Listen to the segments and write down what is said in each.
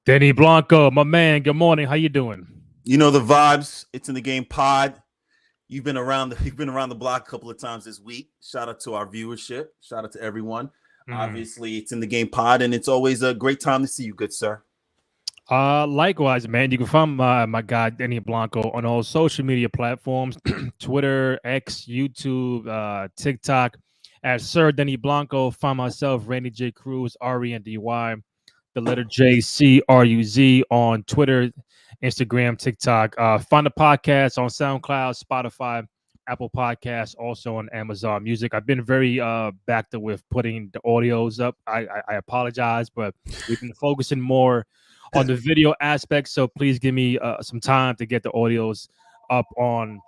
Denny Blanco, my man. Good morning. How you doing? You know the vibes. It's in the game pod. You've been around the block a couple of times this week. Shout out to our viewership. Shout out to everyone. Obviously, it's in the game pod, and it's always a great time to see you, good sir. Likewise, man. You can find my guy Denny Blanco on all social media platforms: Twitter, X, YouTube, TikTok. At Sir Denny Blanco, find myself Randy J Cruz, RENDY, the letter JCRUZ on Twitter, Instagram, TikTok. Find the podcast on SoundCloud, Spotify, Apple Podcasts, also on Amazon Music. I've been very backed up with putting the audios up. I apologize, but we've been focusing more on the video aspect. So please give me some time to get the audios up on.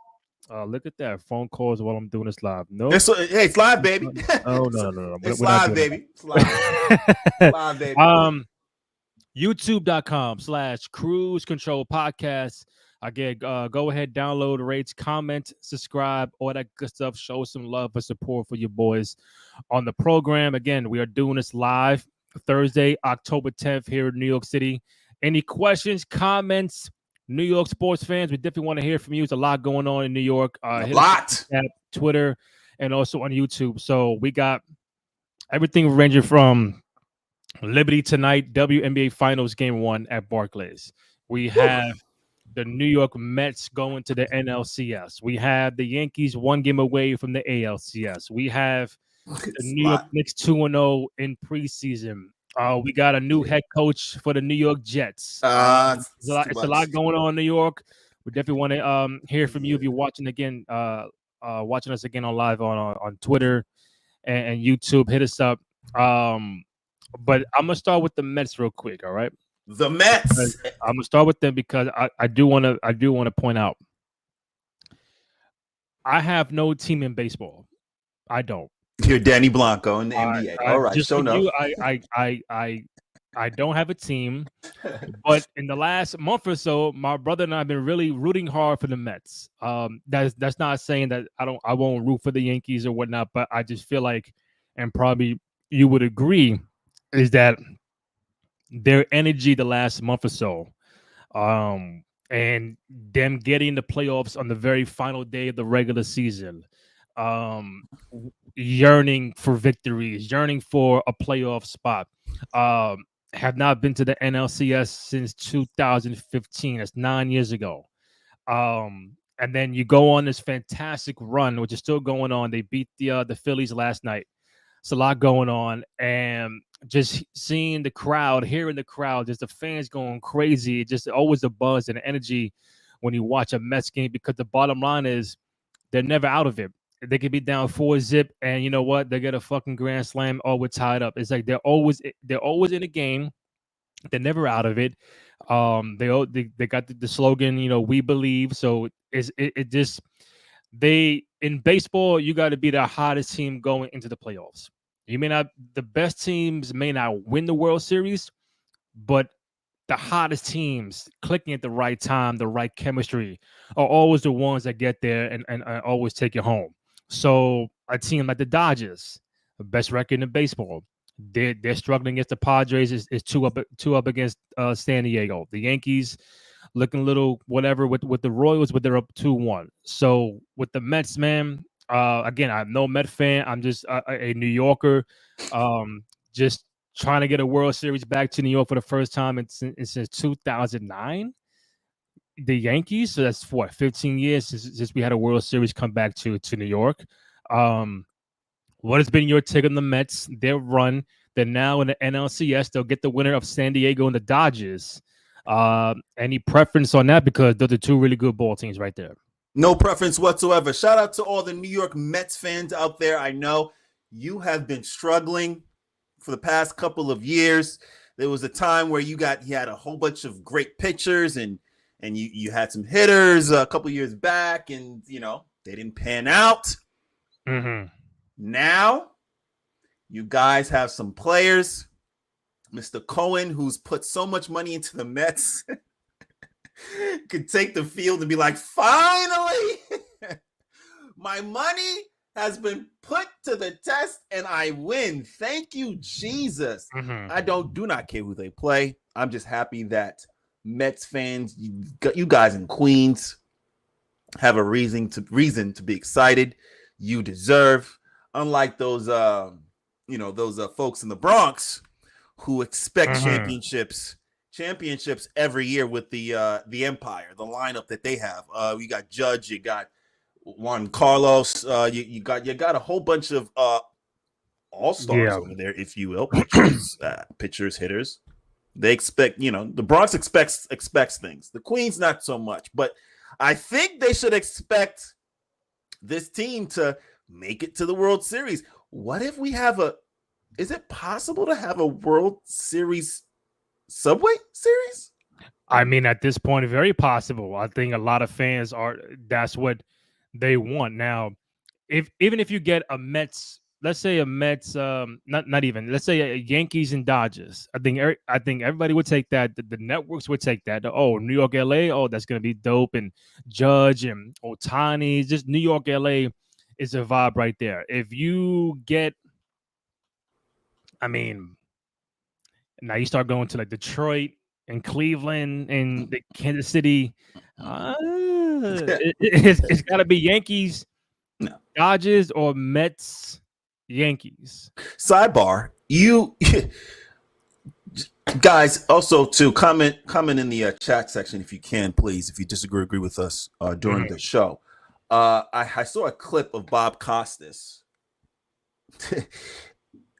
Look at that phone calls while I'm doing this live. No, Hey, it's live, baby. Oh no. It's live, baby. It's live. Live, baby. YouTube.com/Cruise Control Podcast. Again, go ahead, download, rate, comment, subscribe, all that good stuff. Show some love and support for your boys on the program. Again, we are doing this live Thursday, October 10th here in New York City. Any questions, comments, New York sports fans? We definitely want to hear from you. There's a lot going on in New York. A lot. At Twitter and also on YouTube. So we got everything ranging from Liberty tonight, WNBA Finals Game 1 at Barclays. We have the New York Mets going to the NLCS. We have the Yankees one game away from the ALCS. We have the New York Knicks 2-0 in preseason. We got a new head coach for the New York Jets. It's a lot going on in New York. We definitely want to hear from you if you're watching again, watching us again on live on Twitter and YouTube. Hit us up. But I'm gonna start with the Mets real quick. All right, the Mets. I'm gonna start with them because I do want to point out I have no team in baseball. I don't. You're Denny Blanco in the NBA. All right, just I don't have a team, but in the last month or so, my brother and I have been really rooting hard for the Mets. That's not saying that I won't root for the Yankees or whatnot, but I just feel like, and probably you would agree, is that their energy the last month or so, and them getting the playoffs on the very final day of the regular season, yearning for victories, yearning for a playoff spot, have not been to the NLCS since 2015. That's 9 years ago. And then you go on this fantastic run, which is still going on. They beat the Phillies last night. It's a lot going on, and just seeing the crowd, hearing the crowd, just the fans going crazy. Just always the buzz and the energy when you watch a Mets game, because the bottom line is they're never out of it. They could be down 4-0, and you know what? They get a fucking grand slam. Oh, we're tied up. It's like they're always in a game. They're never out of it. They got the slogan, we believe. So it just in baseball, you got to be the hottest team going into the playoffs. The best teams may not win the World Series, but the hottest teams clicking at the right time, the right chemistry, are always the ones that get there and always take you home. So a team like the Dodgers, the best record in baseball, they're struggling against the Padres. Is two up against San Diego. The Yankees looking a little whatever with the Royals, but they're up 2-1. So with the Mets, man, again, I'm no Met fan. I'm just a New Yorker, just trying to get a World Series back to New York for the first time since 2009. The Yankees, so that's 15 years since we had a World Series come back to New York. What has been your take on the Mets? Their run. They're now in the NLCS. They'll get the winner of San Diego and the Dodgers. Any preference on that? Because those are two really good ball teams right there. No preference whatsoever. Shout out to all the New York Mets fans out there. I know you have been struggling for the past couple of years. There was a time where you had a whole bunch of great pitchers and you had some hitters a couple years back, and they didn't pan out. Mm-hmm. Now you guys have some players. Mr. Cohen, who's put so much money into the Mets, could take the field and be like, finally, my money has been put to the test, and I win. Thank you, Jesus. I do not care who they play. I'm just happy that Mets fans, you guys in Queens, have a reason to be excited. You deserve, unlike those folks in the Bronx who expect championships every year with the Empire, the lineup that they have. You got Judge, you got Juan Carlos, you got a whole bunch of all-stars over there, if you will, pitchers, hitters. They expect, the Bronx expects things. The Queens not so much, but I think they should expect this team to make it to the World Series. What if we have is it possible to have a World Series Subway Series? I mean, at this point, very possible. I think a lot of fans that's what they want. Now, even if you get a Mets, let's say a Mets, not even, let's say a Yankees and Dodgers, I think everybody would take that. The networks would take that. Oh, New York, LA, oh, that's gonna be dope. And Judge and Ohtani, just New York, LA is a vibe right there. If you get, I mean, now you start going to like Detroit and Cleveland and the Kansas City. It's got to be Yankees, Dodgers, or Mets, Yankees. Sidebar, you guys also to comment in the chat section if you can, please. If you disagree, agree with us during the show. I saw a clip of Bob Costas.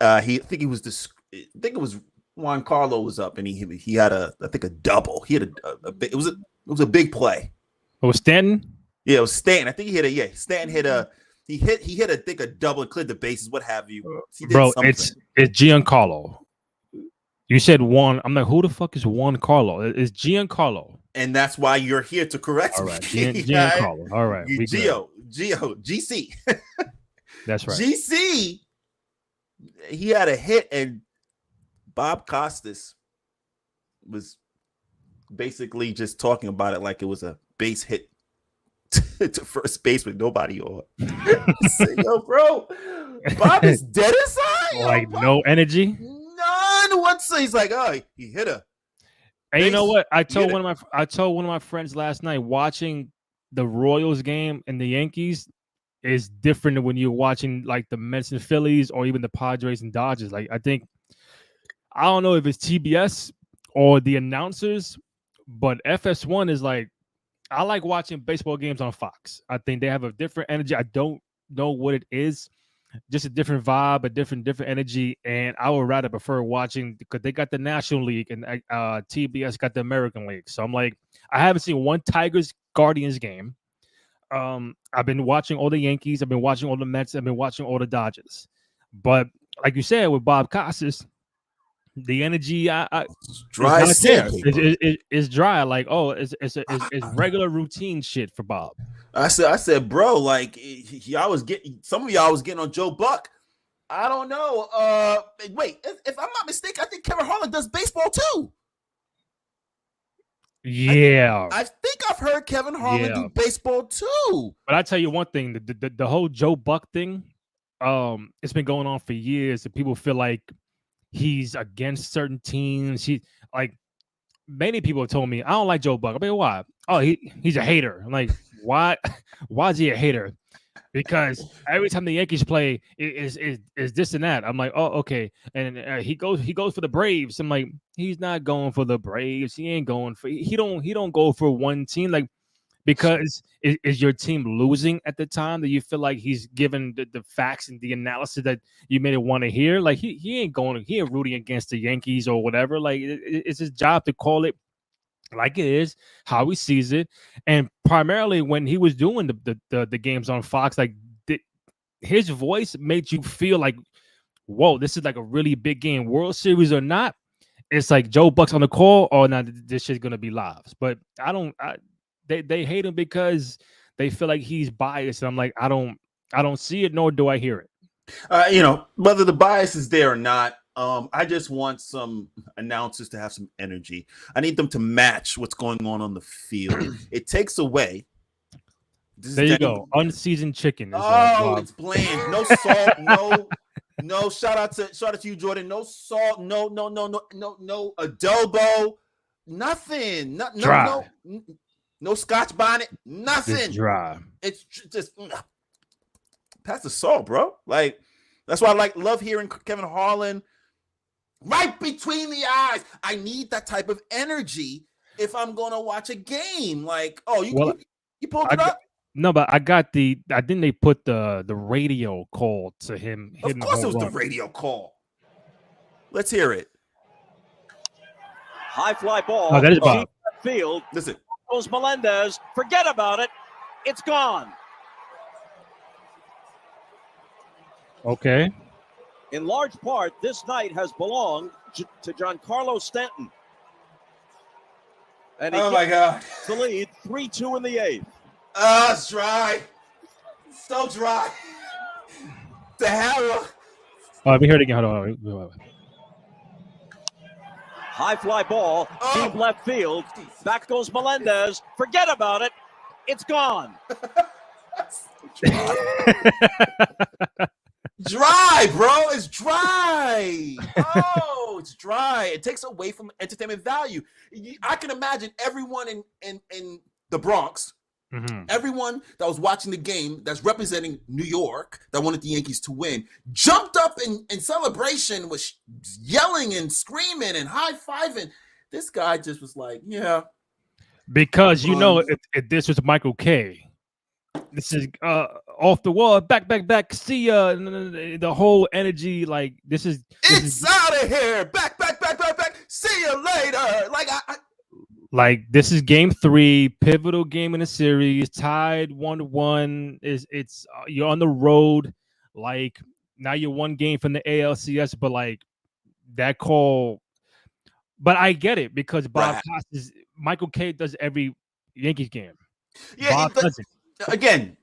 I think it was Juan Carlo was up and he had a double. He had it was a big play. It was Stanton? Yeah, it was Stanton. I think he hit Stanton hit I think a double and cleared the bases, what have you. Bro, it's Giancarlo. You said Juan. I'm like, who the fuck is Juan Carlo? It's Giancarlo. And that's why you're here to correct me. All right, Giancarlo. All right. GC. That's right. GC, he had a hit, and Bob Costas was basically just talking about it like it was a base hit to first base with nobody on. Yo, bro, Bob is dead inside. Like no energy, none whatsoever. He's like, oh, he hit her. And you know what? I told one of my friends last night, watching the Royals game and the Yankees is different than when you're watching like the Mets and Phillies or even the Padres and Dodgers. Like I don't know if it's TBS or the announcers, but FS1 is like, I like watching baseball games on Fox. I think they have a different energy. I don't know what it is, just a different vibe, a different energy. And I would rather prefer watching because they got the National League and TBS got the American League. So I'm like, I haven't seen one Tigers Guardians game. I've been watching all the Yankees. I've been watching all the Mets. I've been watching all the Dodgers. But like you said with Bob Costas, the energy dry. It's dry. Like, oh, it's regular routine shit for Bob. I said, bro, like some of y'all was getting on Joe Buck. I don't know. Wait, if I'm not mistaken, I think Kevin Harlan does baseball too. Yeah, I think I've heard Kevin Harlan do baseball too. But I tell you one thing, the whole Joe Buck thing, it's been going on for years, and people feel like he's against certain teams. Many people have told me, I don't like Joe Buck. I mean, why? Oh, he's a hater. I'm like, why? Why is he a hater? Because every time the Yankees play, is this and that. I'm like, oh, okay. And he goes for the Braves. I'm like, he's not going for the Braves. He ain't going for. He don't go for one team. Like, because is your team losing at the time that you feel like he's given the facts and the analysis that you may want to hear? Like he ain't rooting against the Yankees or whatever. Like it's his job to call it like it is, how he sees it. And primarily when he was doing the games on Fox, like his voice made you feel like, whoa, this is like a really big game, World Series or not. It's like Joe Buck's on the call, or not, this shit's gonna be live. But they hate him because they feel like he's biased. And I'm like, I don't see it, nor do I hear it. Whether the bias is there or not, I just want some announcers to have some energy. I need them to match what's going on the field. It takes away There you go. Unseasoned chicken. It's bland. No salt. No. Shout out to you, Jordan. No salt. No adobo. Nothing. No Scotch bonnet. Nothing. It's dry. It's just pass the salt, bro. Like that's why I love hearing Kevin Harlan right between the eyes. I need that type of energy if I'm gonna watch a game. Like, you pulled it up. No, but I think they put the radio call to him. Of course it was the radio call. Let's hear it. High fly ball. Oh, that is Bob. Field. Listen. Goes Melendez. Forget about it. It's gone. Okay. In large part, this night has belonged to Giancarlo Stanton. And my God. The lead, 3-2 in the eighth. It's dry. So dry. The hell. Let me hear it again. Hold on. High fly ball, deep left field. Back goes Melendez. Forget about it. It's gone. Dry, bro. It's dry. Oh, it's dry. It takes away from entertainment value. I can imagine everyone in the Bronx, everyone that was watching the game that's representing New York, that wanted the Yankees to win, jumped up in celebration, was yelling and screaming and high-fiving. This guy just was like, yeah. Because, if this was Michael K., this is off the wall, back, see ya. The whole energy, like, It's out of here. Back. See you later. Like, this is game 3, pivotal game in the series, tied 1-1. It's you're on the road, like now you're one game from the ALCS, but like that call. But I get it because Bob Costas, Michael K does every Yankees game. Yeah, Bob doesn't. Again,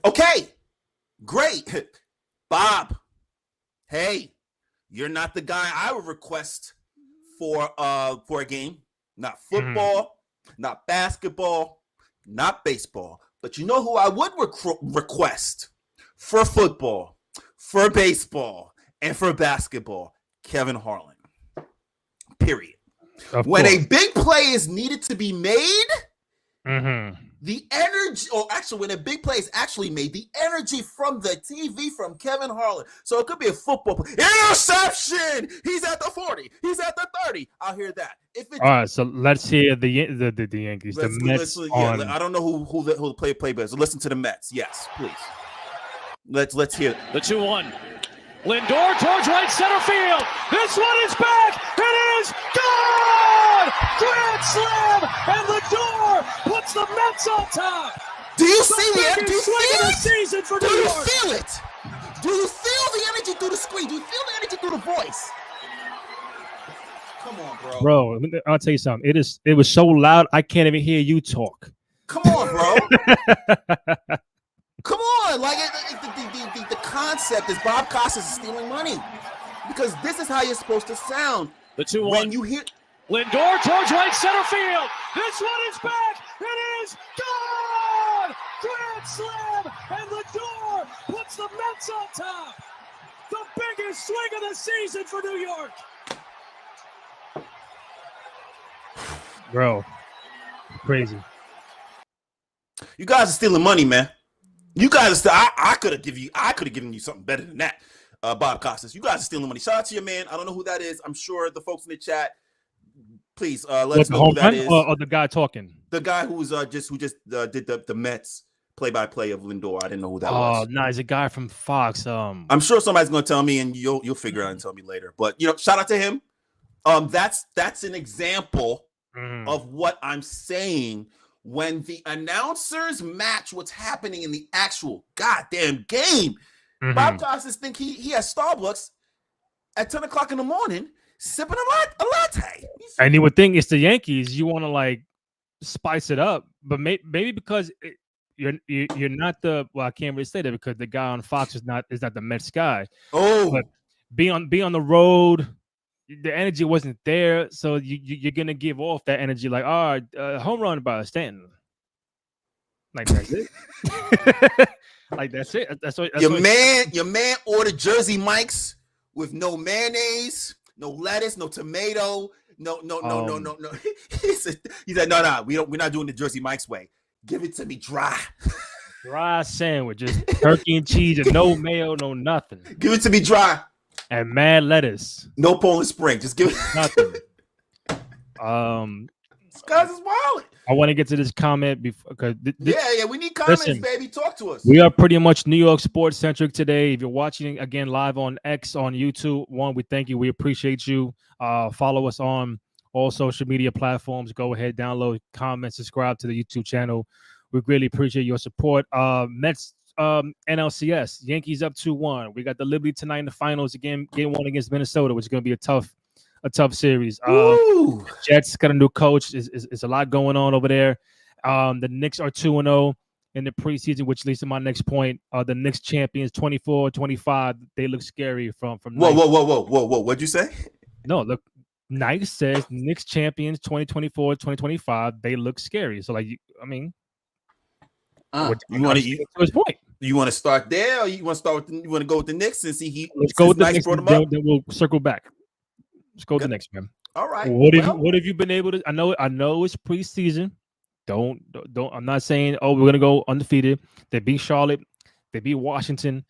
okay, great, Bob. Hey, you're not the guy I would request for a game. Not football, not basketball, not baseball. But you know who I would request for football, for baseball, and for basketball? Kevin Harlan. Period. When a big play is needed to be made, the energy, or actually when a big play is actually made, the energy from the TV from Kevin Harlan. So it could be a football play. Interception! He's at the 40. He's at the 30. I'll hear that. All right, so let's hear the Yankees. The Mets. I don't know who the play is. Listen to the Mets. Yes, please. Let's hear the 2-1. Lindor towards right center field. This one is back. It is gone. Grand slam, and Lindor puts the Mets on top. Do you see it? Do you feel it? Season for Do New you York. feel it? Do you feel the energy through the screen? Do you feel the energy through the voice? Come on, bro. Bro, I'll tell you something. It was so loud I can't even hear you talk. Come on, bro. Come on, like the concept is Bob Costas is stealing money because this is how you're supposed to sound. The 2-1. When you hear Lindor towards right center field. This one is back. It is gone. Grand slam, and Lindor puts the Mets on top. The biggest swing of the season for New York. Bro, crazy. You guys are stealing money, man. You guys are I could have given you something better than that, Bob Costas. You guys are stealing money. Shout out to your man. I don't know who that is. I'm sure the folks in the chat, please let us know who that is. Or the guy talking. The guy who just did the Mets play-by-play of Lindor. I didn't know who that was. Oh, no, he's a guy from Fox. I'm sure somebody's gonna tell me, and you'll figure it out and tell me later. But shout out to him. That's an example of what I'm saying. When the announcers match what's happening in the actual goddamn game, Bob Costas think he has Starbucks at 10 o'clock in the morning sipping a latte. And you would think it's the Yankees. You want to like spice it up, but maybe because you're not the I can't really say that because the guy on Fox is not the Mets guy. Oh, but be on the road. The energy wasn't there, so you're gonna give off that energy like, home run by Stanton. Like that's it. Like that's it. That's what Your man ordered Jersey Mike's with no mayonnaise, no lettuce, no tomato, no. He said, no, we're not doing the Jersey Mike's way. Give it to me dry. Dry sandwich, just turkey and cheese and no mayo, no nothing. Give it to me dry. And mad lettuce. No Poland Spring. Just give it nothing. This guy's is wild. I want to get to this comment before because we need comments, baby. Talk to us. We are pretty much New York sports centric today. If you're watching again live on X on YouTube, we thank you. We appreciate you. Follow us on all social media platforms. Go ahead, download, comment, subscribe to the YouTube channel. We really appreciate your support. Mets, NLCS, Yankees up 2-1. We got the Liberty tonight in the finals again, game 1 against Minnesota, which is going to be a tough series. Jets got a new coach. Is a lot going on over there. The Knicks are 2-0 in the preseason, which leads to my next point. The Knicks champions 24-25. They look scary from Whoa. What'd you say? No, look, Nike says Knicks champions 2024-2025. They look scary. So you want to start there, or you want to start with you want to go with the Knicks and see let's go with the Knicks, then we'll circle back. Let's go with the Knicks, man. All right. What have you been able to? I know it's preseason. Don't. I'm not saying we're gonna go undefeated. They beat Charlotte. They beat Washington.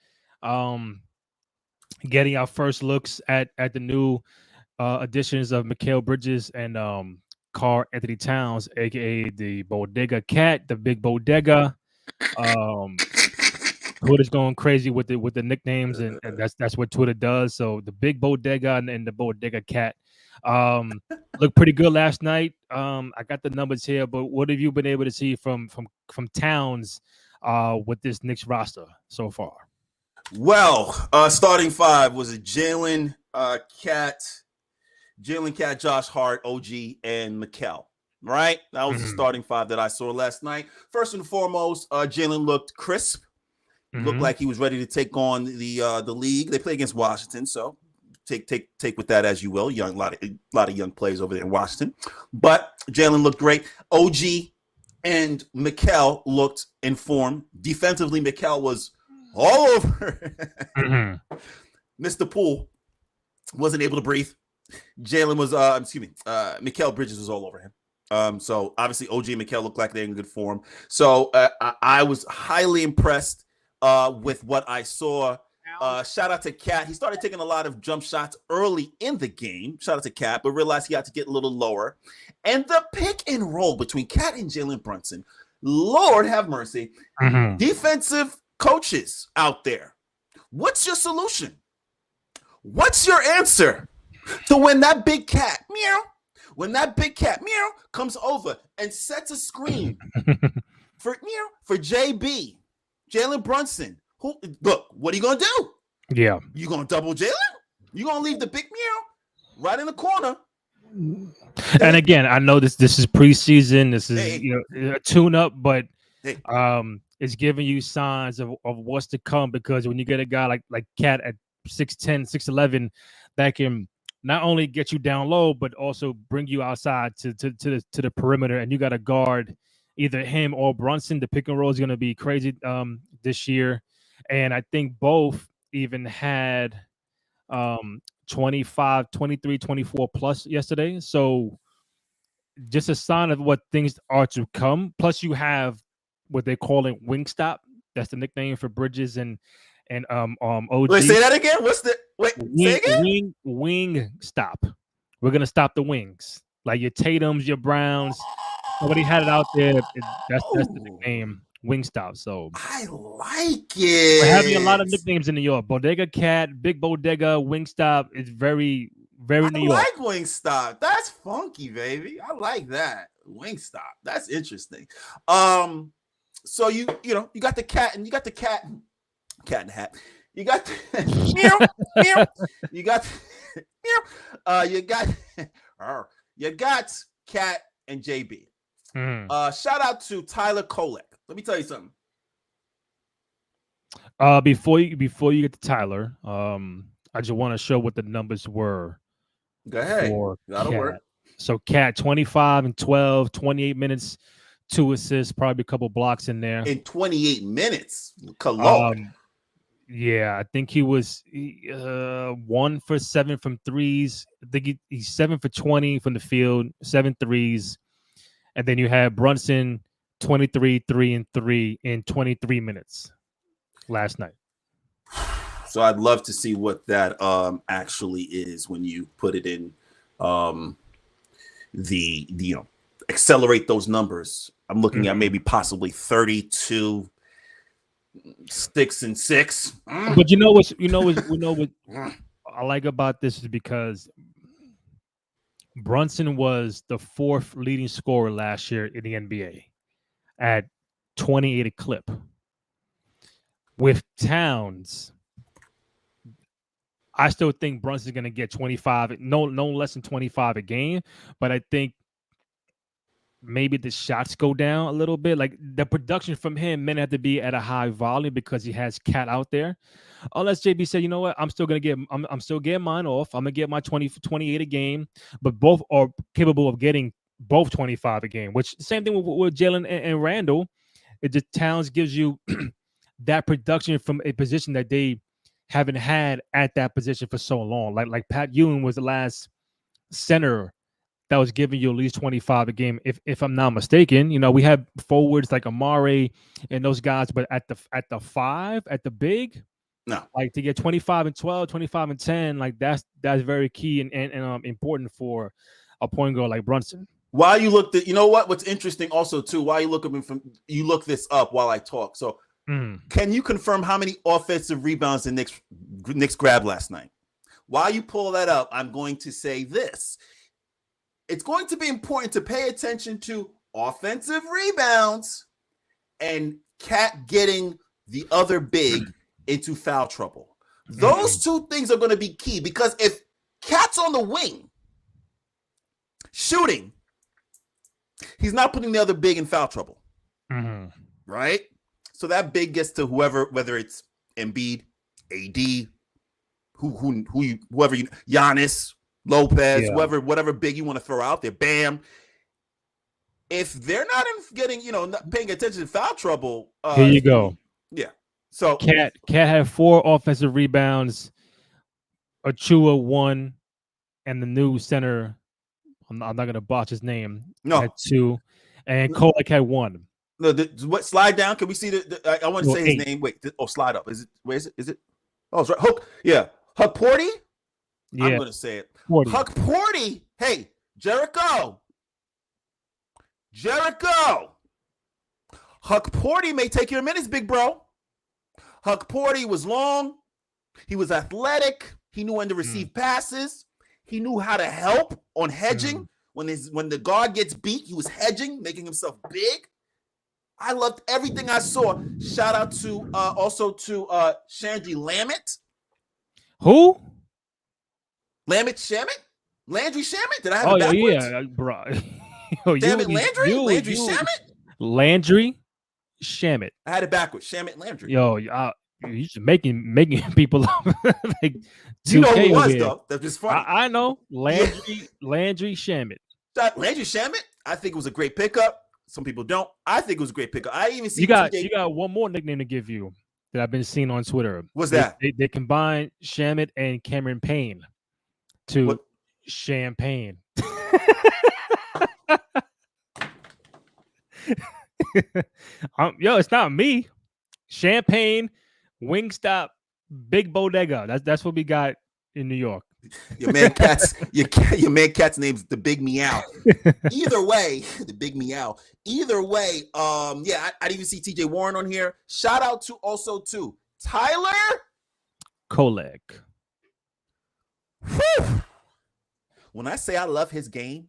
Getting our first looks at the new additions of Mikal Bridges and Karl Anthony Towns, aka the Bodega Cat, the Big Bodega. Twitter's going crazy with the nicknames, and that's what Twitter does. So the Big Bodega and the Bodega Cat looked pretty good last night. I got the numbers here, but what have you been able to see from Towns with this Knicks roster so far? Well, starting five was a Jalen Cat, Josh Hart, OG, and Mikal. Right, that was the starting five that I saw last night. First and foremost, Jalen looked crisp. Looked like he was ready to take on the league. They play against Washington, so take with that as you will. A lot of young players over there in Washington, but Jalen looked great. OG and Mikal looked in form. Defensively, Mikal was all over. Mr. Poole wasn't able to breathe. Jalen was, Mikal Bridges was all over him. So obviously OG and Mikal look like they're in good form. So I was highly impressed with what I saw. Shout out to Cat. He started taking a lot of jump shots early in the game. Shout out to Cat, but realized he had to get a little lower. And the pick and roll between Cat and Jalen Brunson, Lord have mercy. Defensive coaches out there, what's your solution? What's your answer to when that big cat, meow, comes over and sets a screen for JB, Jalen Brunson? Look, what are you gonna do? Yeah, you gonna double Jalen? You gonna leave the big meow right in the corner? And again, I know this is preseason. This is a tune-up, but it's giving you signs of what's to come, because when you get a guy like Cat at 6'10", 6'11", that can not only get you down low, but also bring you outside to the perimeter, and you got to guard either him or Brunson. The pick and roll is going to be crazy this year, and I think both even had 25, 23, 24 plus yesterday. So just a sign of what things are to come. Plus you have what they're calling wing stop. That's the nickname for Bridges and OG. Wait, say that again. What's the say again? Wing stop. We're gonna stop the wings, like your Tatums, your Browns. Nobody had it out there. That's the nickname, wing stop. So I like it. We're having a lot of nicknames in New York. Bodega Cat, Big Bodega, wing stop. It's very, very New York. I like wing stop. That's funky, baby. I like that. Wing stop. That's interesting. So you got the cat and you got the cat in the hat. You got meow. You got you got Cat and JB. Shout out to Tyler Kolek. Let me tell you something. Before you get to Tyler, I just want to show what the numbers were. Go ahead. For that'll Cat. work. So Cat 25 and 12, 28 minutes, 2 assists, probably a couple blocks in there. In 28 minutes. Cologne. Yeah, I think he was 1 for 7 from threes. I think he's 7 for 20 from the field, 7 threes. And then you had Brunson 23, 3 and 3 in 23 minutes last night. So I'd love to see what that actually is when you put it in the accelerate those numbers. I'm looking at maybe possibly 32, 6 and 6. But you know what I like about this is because Brunson was the 4th leading scorer last year in the NBA at 28 a clip. With Towns, I still think Brunson's going to get 25, no less than 25 a game, but I think maybe the shots go down a little bit. Like the production from him may have to be at a high volume because he has Cat out there. Unless JB said, you know what, I'm still getting mine off. I'm gonna get my 28 a game, but both are capable of getting both 25 a game. Which same thing with Jalen and Randall. It just Towns gives you that production from a position that they haven't had at that position for so long. Like Pat Ewing was the last center that was giving you at least 25 a game, if I'm not mistaken. We have forwards like Amare and those guys, but at the 5, at the big, no, like to get 25 and 12, 25 and 10, like that's very key and important for a point guard like Brunson. While you looked at, what's interesting also too, while you look this up while I talk. So can you confirm how many offensive rebounds the Knicks grabbed last night? While you pull that up, I'm going to say this. It's going to be important to pay attention to offensive rebounds and Cat getting the other big into foul trouble. Those two things are going to be key because if Cat's on the wing shooting, he's not putting the other big in foul trouble, right? So that big gets to whoever, whether it's Embiid, AD, whoever, Giannis, Lopez, whatever big you want to throw out there, Bam. If they're not not paying attention to foul trouble, here you go. Yeah. So Cat had 4 offensive rebounds, Achua 1, and the new center, I'm not gonna botch his name. No, had 2, and Kolek had 1. No, what slide down? Can we see I want to say 8. his name. Wait, slide up. Is it? Where is it? Is it? Oh, it's right. Hook. Yeah, Huck Porty. Yeah. I'm gonna say it. Porty. Huck Porty. Hey, Jericho. Huck Porty may take your minutes, big bro. Huck Porty was long. He was athletic. He knew when to receive passes. He knew how to help on hedging. When the guard gets beat, he was hedging, making himself big. I loved everything I saw. Shout out to also to Chandri Lamet. Who? Landry Shamet? Did I have it backwards? Yeah, bro. Damn it, Landry Shamet? Landry Shamet. I had it backwards. Shamet Landry. Yo, you just making people up like 2K. You know who it was, here. though. That's just funny. I know. Landry Shamet. Landry Shamet, I think it was a great pickup. Some people don't. I think it was a great pickup. I even see you got one more nickname to give you that I've been seeing on Twitter. What's that? They combined Shamet and Cameron Payne to Champagne. It's not me. Champagne, Wingstop, Big Bodega. That's what we got in New York. Your man cat's name's the Big Meow. Either way, the Big Meow. Either way, I didn't even see TJ Warren on here. Shout out to also to Tyler Kolek. Whew. When I say I love his game,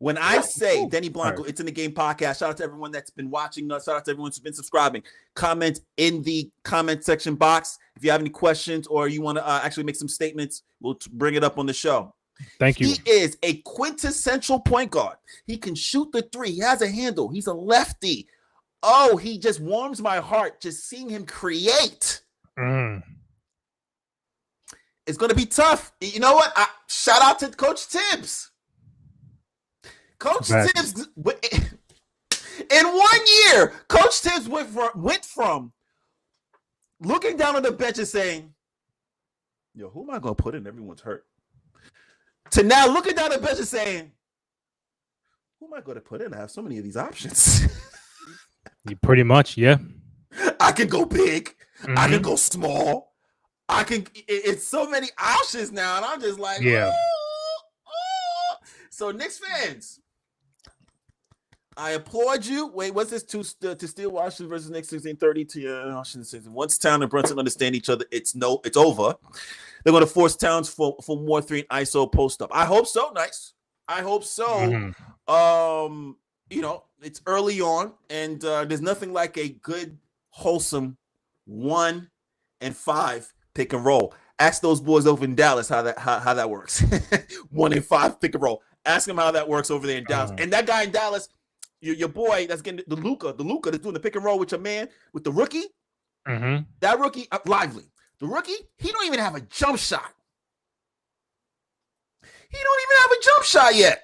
when I say Denny Blanco, It's in the Game podcast. Shout out to everyone that's been watching us. Shout out to everyone who's been subscribing. Comment in the comment section box if you have any questions or you want to actually make some statements. We'll bring it up on the show. Thank you. He is a quintessential point guard. He can shoot the 3. He has a handle. He's a lefty. Oh, he just warms my heart just seeing him create. It's going to be tough. You know what? Shout out to Coach Tibbs. Coach Tibbs, In 1 year, Coach Tibbs went from looking down on the bench and saying, yo, who am I going to put in? Everyone's hurt. To now looking down the bench and saying, who am I going to put in? I have so many of these options. You pretty much, yeah. I can go big. I can go small. It's so many options now. And I'm just like, yeah. So Knicks fans, I applaud you. Wait, what's this? To steal Washington versus Knicks 1630 to Washington. Once Town and Brunson understand each other, it's over. They're going to force Towns for more 3 and ISO post up. I hope so. Nice. I hope so. It's early on, and there's nothing like a good, wholesome 1 and 5 pick and roll. Ask those boys over in Dallas how that works. 1 and 5 pick and roll. Ask them how that works over there in Dallas. And that guy in Dallas, your boy that's getting the Luca that's doing the pick and roll with your man, with the rookie. That rookie, Lively. The rookie, he don't even have a jump shot. Yet.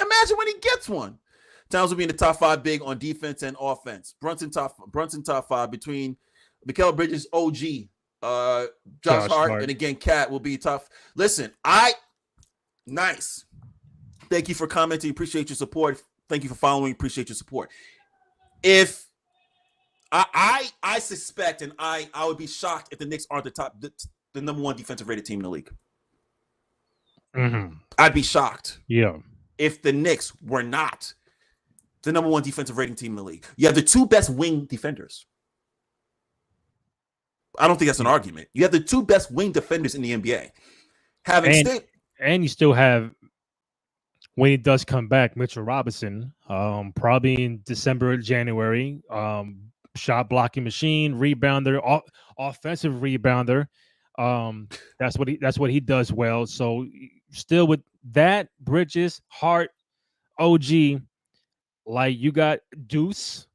Imagine when he gets one. Towns will be in the top 5 big on defense and offense. Brunson top 5 between Mikal Bridges, OG, Josh Hart, and again, Cat will be tough. Listen, nice. Thank you for commenting. Appreciate your support. Thank you for following. Appreciate your support. If I suspect, and I would be shocked if the Knicks aren't the number 1 defensive rated team in the league. I'd be shocked. Yeah. If the Knicks were not the number 1 defensive rating team in the league. You have the 2 best wing defenders. I don't think that's an argument. You have the 2 best wing defenders in the NBA. And you still have, when he does come back, Mitchell Robinson, probably in December, January, shot blocking machine, rebounder, offensive rebounder. That's what he does well. So still with that, Bridges, Hart, OG, like you got Deuce.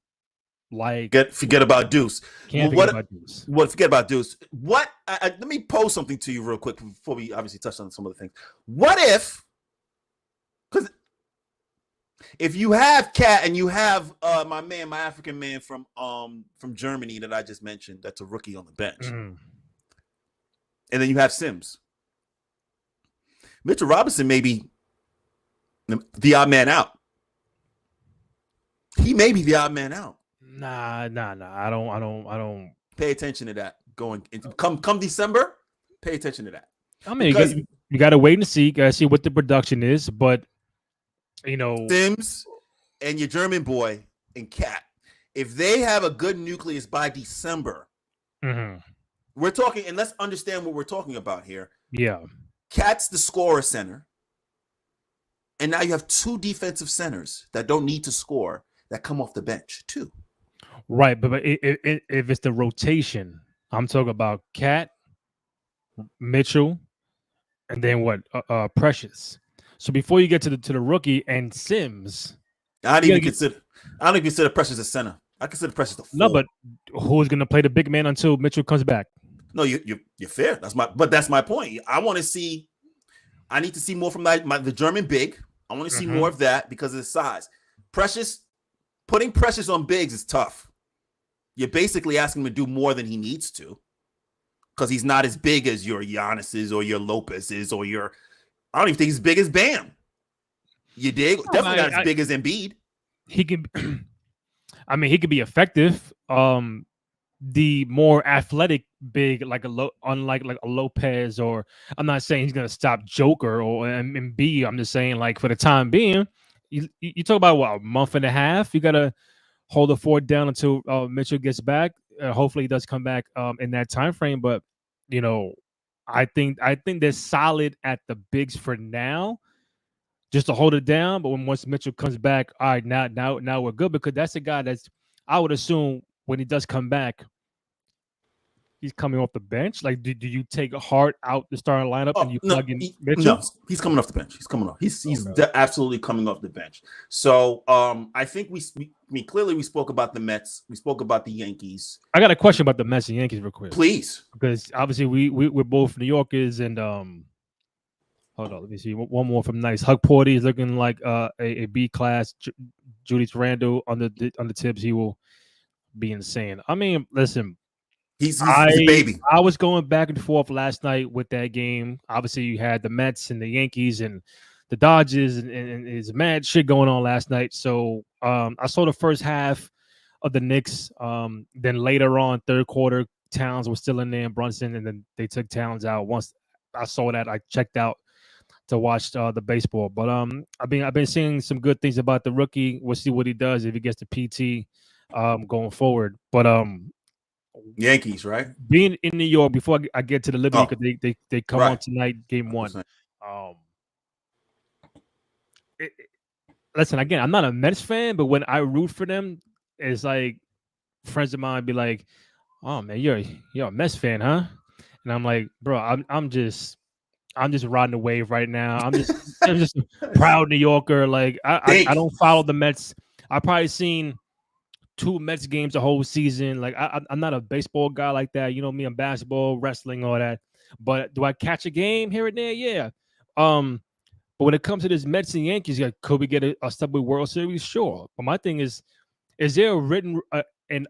Like forget about Deuce. Forget about Deuce. Forget about Deuce. Let me pose something to you real quick before we obviously touch on some of the things. What if, because if you have Cat and you have my African man from Germany that I just mentioned, that's a rookie on the bench, and then you have Sims, Mitchell Robinson may be the odd man out. He may be the odd man out. Nah. I don't pay attention to that. Come December, pay attention to that. I mean, you got to wait and see. Got to see what the production is. But Sims and your German boy and Cat, if they have a good nucleus by December, we're talking. And let's understand what we're talking about here. Yeah, Cat's the scorer center, and now you have 2 defensive centers that don't need to score that come off the bench too. Right, but if it's the rotation, I'm talking about Cat, Mitchell, and then what? Precious. So before you get to the rookie and Sims, I don't even consider Precious a center. I consider Precious a 4. No, but who's going to play the big man until Mitchell comes back? No, you're fair. That's my point. I need to see more from the German big. I want to see more of that because of the size. Putting Precious on bigs is tough. You're basically asking him to do more than he needs to because he's not as big as your Giannis's or your Lopez's or your. I don't even think he's as big as Bam. You dig? Definitely not as big as Embiid. He can. I mean, he could be effective. The more athletic big, unlike a Lopez, or I'm not saying he's gonna stop Joker or Embiid. I'm just saying, like, for the time being, you talk about what, a month and a half. You gotta hold the fort down until Mitchell gets back. Hopefully, he does come back in that time frame. But I think they're solid at the bigs for now, just to hold it down. But once Mitchell comes back, all right, now we're good, because that's a guy that's, I would assume, when he does come back, he's coming off the bench. Like, do you take Hart out the starting lineup and you plug in Mitchell? No, he's coming off the bench. He's coming off. He's absolutely coming off the bench. So I think clearly we spoke about the Mets. We spoke about the Yankees. I got a question about the Mets and Yankees real quick. Please. Because obviously we're both New Yorkers, and hold on, let me see. One more from Nice. Hug Porty is looking like a B class. Julius Randle on the Tibbs, he will be insane. I mean, listen, He's a baby. I was going back and forth last night with that game. Obviously, you had the Mets and the Yankees and the Dodgers, and it's mad shit going on last night. So I saw the first half of the Knicks. Then later on, third quarter, Towns was still in there, and Brunson, and then they took Towns out. Once I saw that, I checked out to watch the baseball. But I've been seeing some good things about the rookie. We'll see what he does if he gets the PT going forward. But Yankees, right? being in New York before I get to the Liberty, because they come on Right. tonight, game 1. 100%. Listen, again, I'm not a Mets fan, but when I root for them, it's like friends of mine be like, "Oh man, you're a Mets fan, huh?" And I'm like, "Bro, I'm just riding the wave right now. I'm just a proud New Yorker. Like I don't follow the Mets. I've probably seen 2 Mets games the whole season. Like I'm not a baseball guy like that. You know me, I'm basketball, wrestling, all that. But do I catch a game here and there? Yeah. But when it comes to this Mets and Yankees, like, could we get a Subway World Series? Sure. But my thing is there an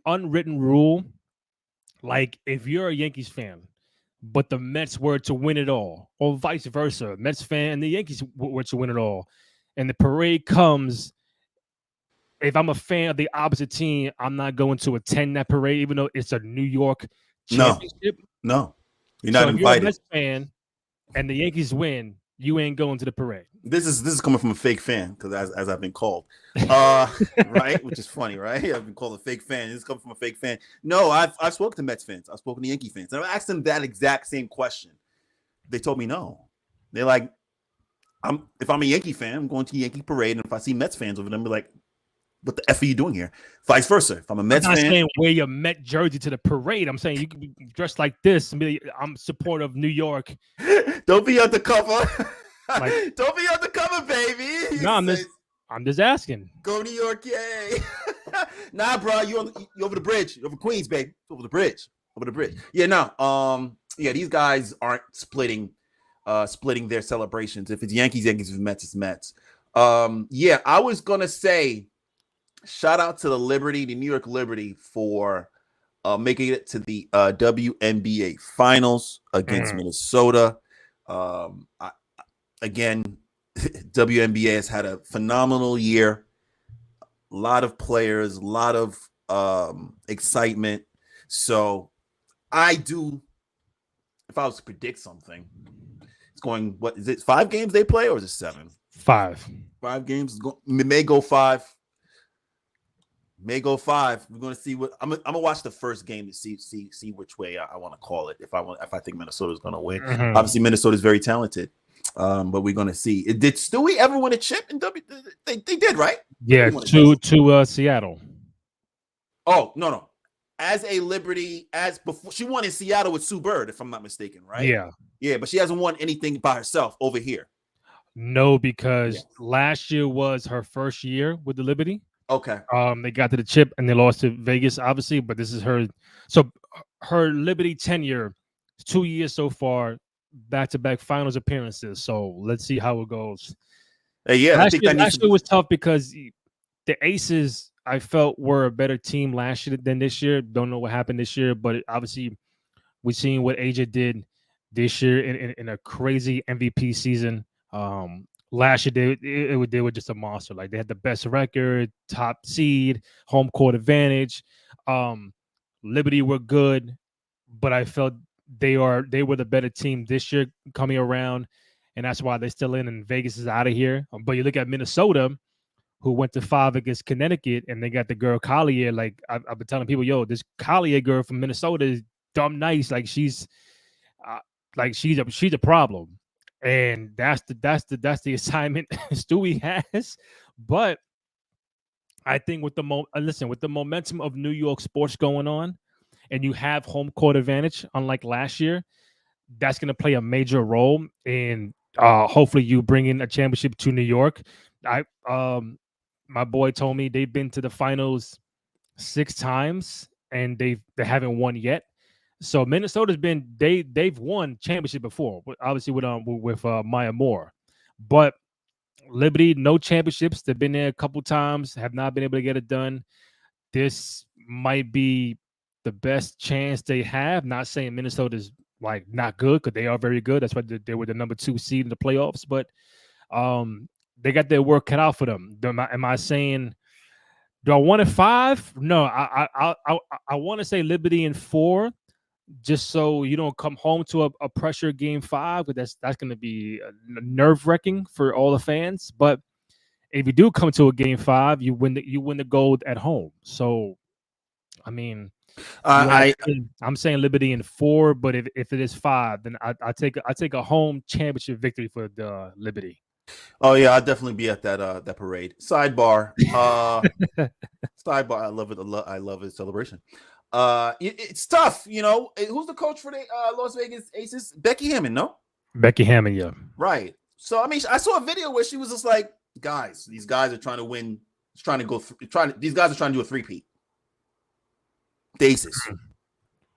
unwritten rule? Like if you're a Yankees fan, but the Mets were to win it all, or vice versa, Mets fan and the Yankees were to win it all, and the parade comes. If I'm a fan of the opposite team, I'm not going to attend that parade, even though it's a New York championship. No, you're not invited. If you're a Mets fan and the Yankees win, you ain't going to the parade. This is coming from a fake fan, because as I've been called, right, which is funny, right? I've been called a fake fan. This is coming from a fake fan. No, I've spoken to Mets fans. I've spoken to Yankee fans. And I've asked them that exact same question. They told me no. They're like, if I'm a Yankee fan, I'm going to Yankee parade, and if I see Mets fans over them, be like, what the F are you doing here? Vice versa. If I'm a Mets fan, saying wear your Met jersey to the parade. I'm saying you can be dressed like this and be, I'm supportive of New York. Don't be undercover. Like, don't be undercover, baby. No, I'm just asking. Go New York, yay. Nah, bro, you over the bridge. You're over Queens, baby. Over the bridge. Yeah, no. Yeah, these guys aren't splitting their celebrations. If it's Yankees, if it's Mets, it's Mets. Yeah, I was gonna say shout out to the New York Liberty, for making it to the WNBA Finals against Minnesota. Again, WNBA has had a phenomenal year. A lot of players, a lot of excitement. So I do, if I was to predict something, it's going, what is it, 5 games they play, or is it 7? 5. 5 games. It may go 5. We're going to see what I'm gonna watch the first game to see which way I want to call it. If I think Minnesota's going to win. Mm-hmm. Obviously, Minnesota's very talented, but we're going to see. Did Stewie ever win a chip in W? They did, right? Yeah, to Seattle. Oh no! As a Liberty, as before, she won in Seattle with Sue Bird, if I'm not mistaken, right? Yeah, but she hasn't won anything by herself over here. No, because last year was her first year with the Liberty. Okay. They got to the chip and they lost to Vegas, obviously, but this is her. So her Liberty tenure, 2 years so far, back-to-back finals appearances. So let's see how it goes. Yeah, last year was tough because the Aces, I felt, were a better team last year than this year. Don't know what happened this year, but obviously we've seen what AJ did this year in a crazy MVP season. Last year they were just a monster. Like, they had the best record, top seed, home court advantage. Liberty were good, but I felt they were the better team this year coming around, and that's why they're still in, and Vegas is out of here. But you look at Minnesota, who went to 5 against Connecticut, and they got the girl Collier. Like, I've been telling people, yo, this Collier girl from Minnesota is dumb nice. Like, she's a problem. And that's the assignment Stewie has. But I think with the momentum of New York sports going on, and you have home court advantage, unlike last year, that's going to play a major role in hopefully you bring in a championship to New York. My boy told me they've been to the finals 6 times and they haven't won yet. So Minnesota's they've won championship before, obviously with Maya Moore, but Liberty, no championships. They've been there a couple times, have not been able to get it done. This might be the best chance they have. Not saying Minnesota's like not good, because they are very good. That's why they were the number 2 seed in the playoffs. But they got their work cut out for them. Am I saying? Do I want it 5? No, I want to say Liberty in 4, just so you don't come home to a pressure game 5, because that's going to be nerve wracking for all the fans. But if you do come to a game 5, you win the gold at home. So, I mean, I'm saying Liberty in 4, but if it is 5, then I take a home championship victory for the Liberty. Oh yeah, I'll definitely be at that parade. Sidebar. Sidebar. I love it. I love his celebration. It's tough, you know. Who's the coach for the Las Vegas Aces? Becky Hammond, no? Becky Hammond, yeah. Right. So I mean, I saw a video where she was just like, "Guys, these guys are trying to win. These guys are trying to do a three-peat. The Aces.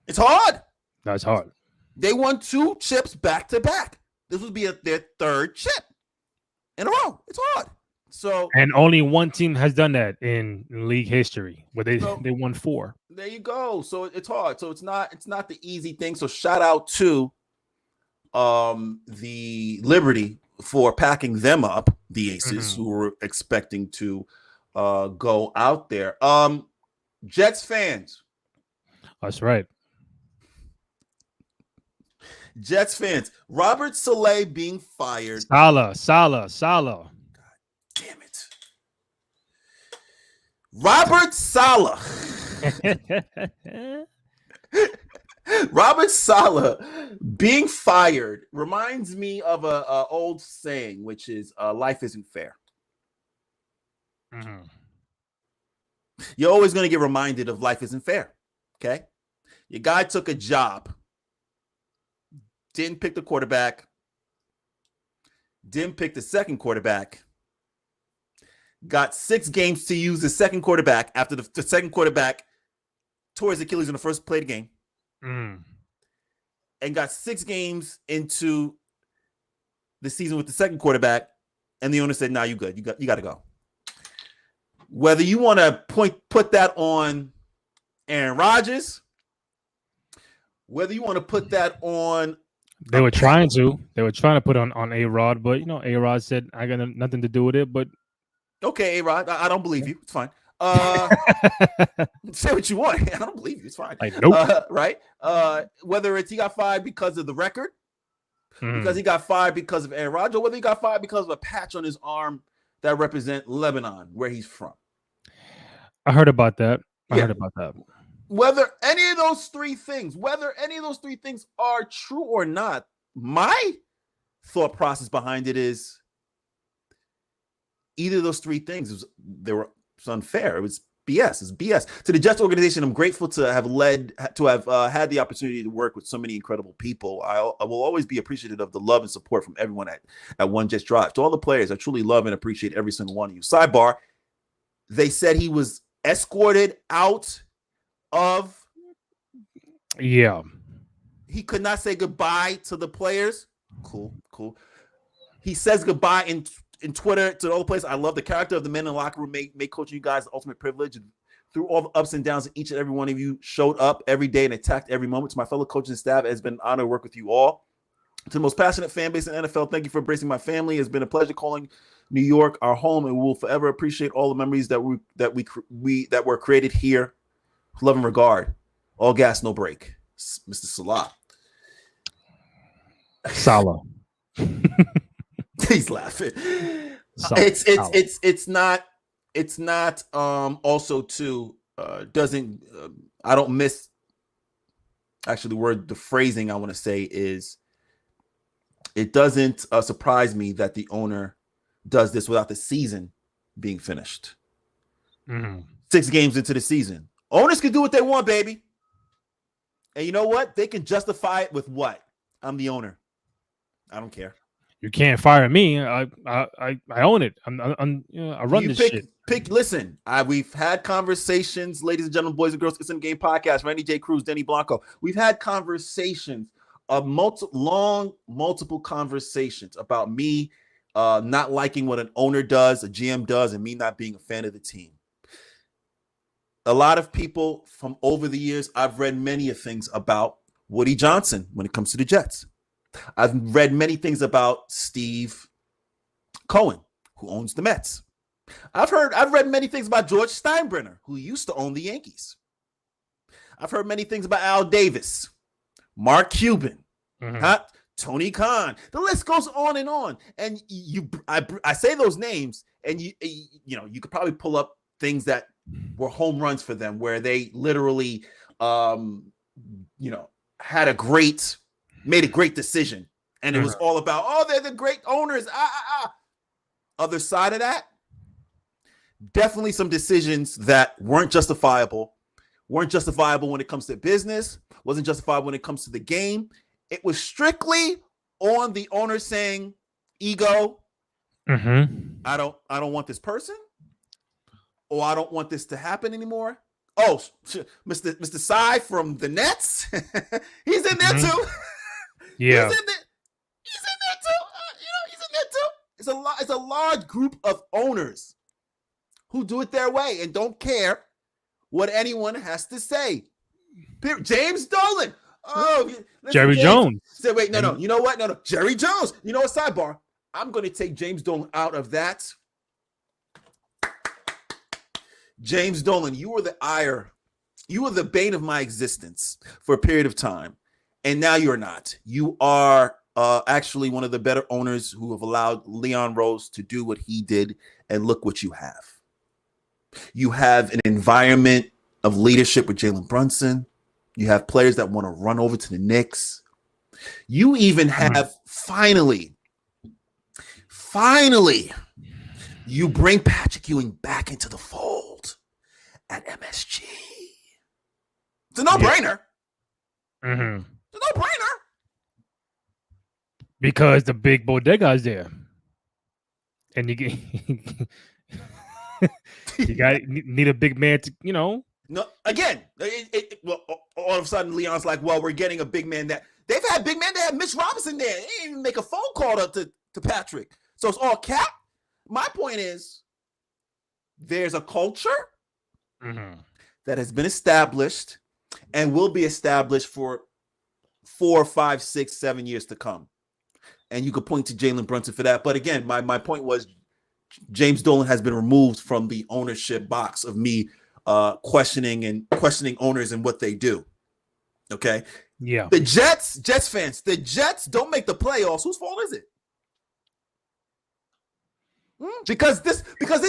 It's hard. That's hard. They won 2 chips back to back. This would be their 3rd chip in a row. It's hard. So, and only one team has done that in league history, where they won 4. There you go. So it's hard. So it's not the easy thing. So shout out to the Liberty for packing them up, the Aces, who were expecting to go out there. Jets fans. That's right. Jets fans. Robert Saleh being fired. Saleh. God damn it. Robert Saleh. Robert Saleh being fired reminds me of a old saying, which is life isn't fair. You're always going to get reminded of life isn't fair. Okay. Your guy took a job. Didn't pick the quarterback. Didn't pick the second quarterback. Got 6 games to use the second quarterback after the second quarterback tore his Achilles in the first play of the game. And got 6 games into the season with the second quarterback. And the owner said, "Nah, you good. You got to go." Whether you want to put that on Aaron Rodgers, whether you want to put that on, they were trying to put on A-Rod, but A-Rod said, "I got nothing to do with it." But okay, A-Rod, I don't believe you. It's fine. Say what you want. I don't believe you. It's fine. Like, nope. Right? Whether it's he got fired because of the record, because he got fired because of Aaron Rodgers, or whether he got fired because of a patch on his arm that represent Lebanon, where he's from. I heard about that. Heard about that. Whether any of those 3 things are true or not, my thought process behind it is either of those 3 things it's unfair. It was BS. It's BS. To the Jets organization, I'm grateful to have had the opportunity to work with so many incredible people. I will always be appreciative of the love and support from everyone at One Jets Drive. To all the players, I truly love and appreciate every single one of you. Sidebar, they said he was escorted out of. Yeah. He could not say goodbye to the players. Cool. He says goodbye in Twitter to all the players. I love the character of the men in the locker room. Make coaching you guys the ultimate privilege. And through all the ups and downs, each and every one of you showed up every day and attacked every moment. To my fellow coaches and staff, it has been an honor to work with you all. To the most passionate fan base in the NFL, thank you for embracing my family. It's been a pleasure calling New York our home, and we will forever appreciate all the memories that were created here. Love and regard. All gas, no break. Mr. Saleh. He's laughing. It's not also too doesn't I don't miss actually the phrasing I want to say is it doesn't surprise me that the owner does this without the season being finished. 6 games into the season. Owners can do what they want, baby. And you know what? They can justify it with what? I'm the owner. I don't care. You can't fire me. I own it. I run this shit. Listen, we've had conversations, ladies and gentlemen, boys and girls. It's in the Game podcast. Randy J. Cruz, Denny Blanco. We've had conversations of multiple conversations about me not liking what an owner does, a GM does, and me not being a fan of the team. A lot of people from over the years, I've read many things about Woody Johnson when it comes to the Jets. I've read many things about Steve Cohen, who owns the Mets. I've read many things about George Steinbrenner, who used to own the Yankees. I've heard many things about Al Davis, Mark Cuban, Tony Khan. The list goes on. And I say those names, and you could probably pull up things that were home runs for them, where they literally, made a great decision, and it was all about, they're the great owners. Other side of that, definitely some decisions that weren't justifiable when it comes to business, wasn't justifiable when it comes to the game. It was strictly on the owner saying, ego, I don't want this person, or I don't want this to happen anymore. Oh, Mr. Sy from the Nets, he's in there too. Yeah, he's in there too. He's in there too. It's a large group of owners who do it their way and don't care what anyone has to say. James Dolan. Jerry Jones. Say, wait, no. You know what? No. Jerry Jones. You know what? Sidebar. I'm going to take James Dolan out of that. James Dolan, you were the ire. You were the bane of my existence for a period of time. And now you're not. You are actually one of the better owners who have allowed Leon Rose to do what he did. And look what you have. You have an environment of leadership with Jalen Brunson. You have players that want to run over to the Knicks. You even have finally, you bring Patrick Ewing back into the fold at MSG. It's a no-brainer. Mm-hmm. It's a no-brainer. Because the big bodega is there. And you get need a big man to, No, again, well, all of a sudden Leon's like, well, we're getting a big man that they've had big men. They had Mitch Robinson there. They didn't even make a phone call to Patrick. So it's all cap. My point is, there's a culture that has been established and will be established for 4, 5, 6, 7 years to come. And you could point to Jalen Brunson for that. But again, my point was, James Dolan has been removed from the ownership box of me questioning owners and what they do. Okay. Yeah. The Jets fans, the Jets don't make the playoffs. Whose fault is it? Because this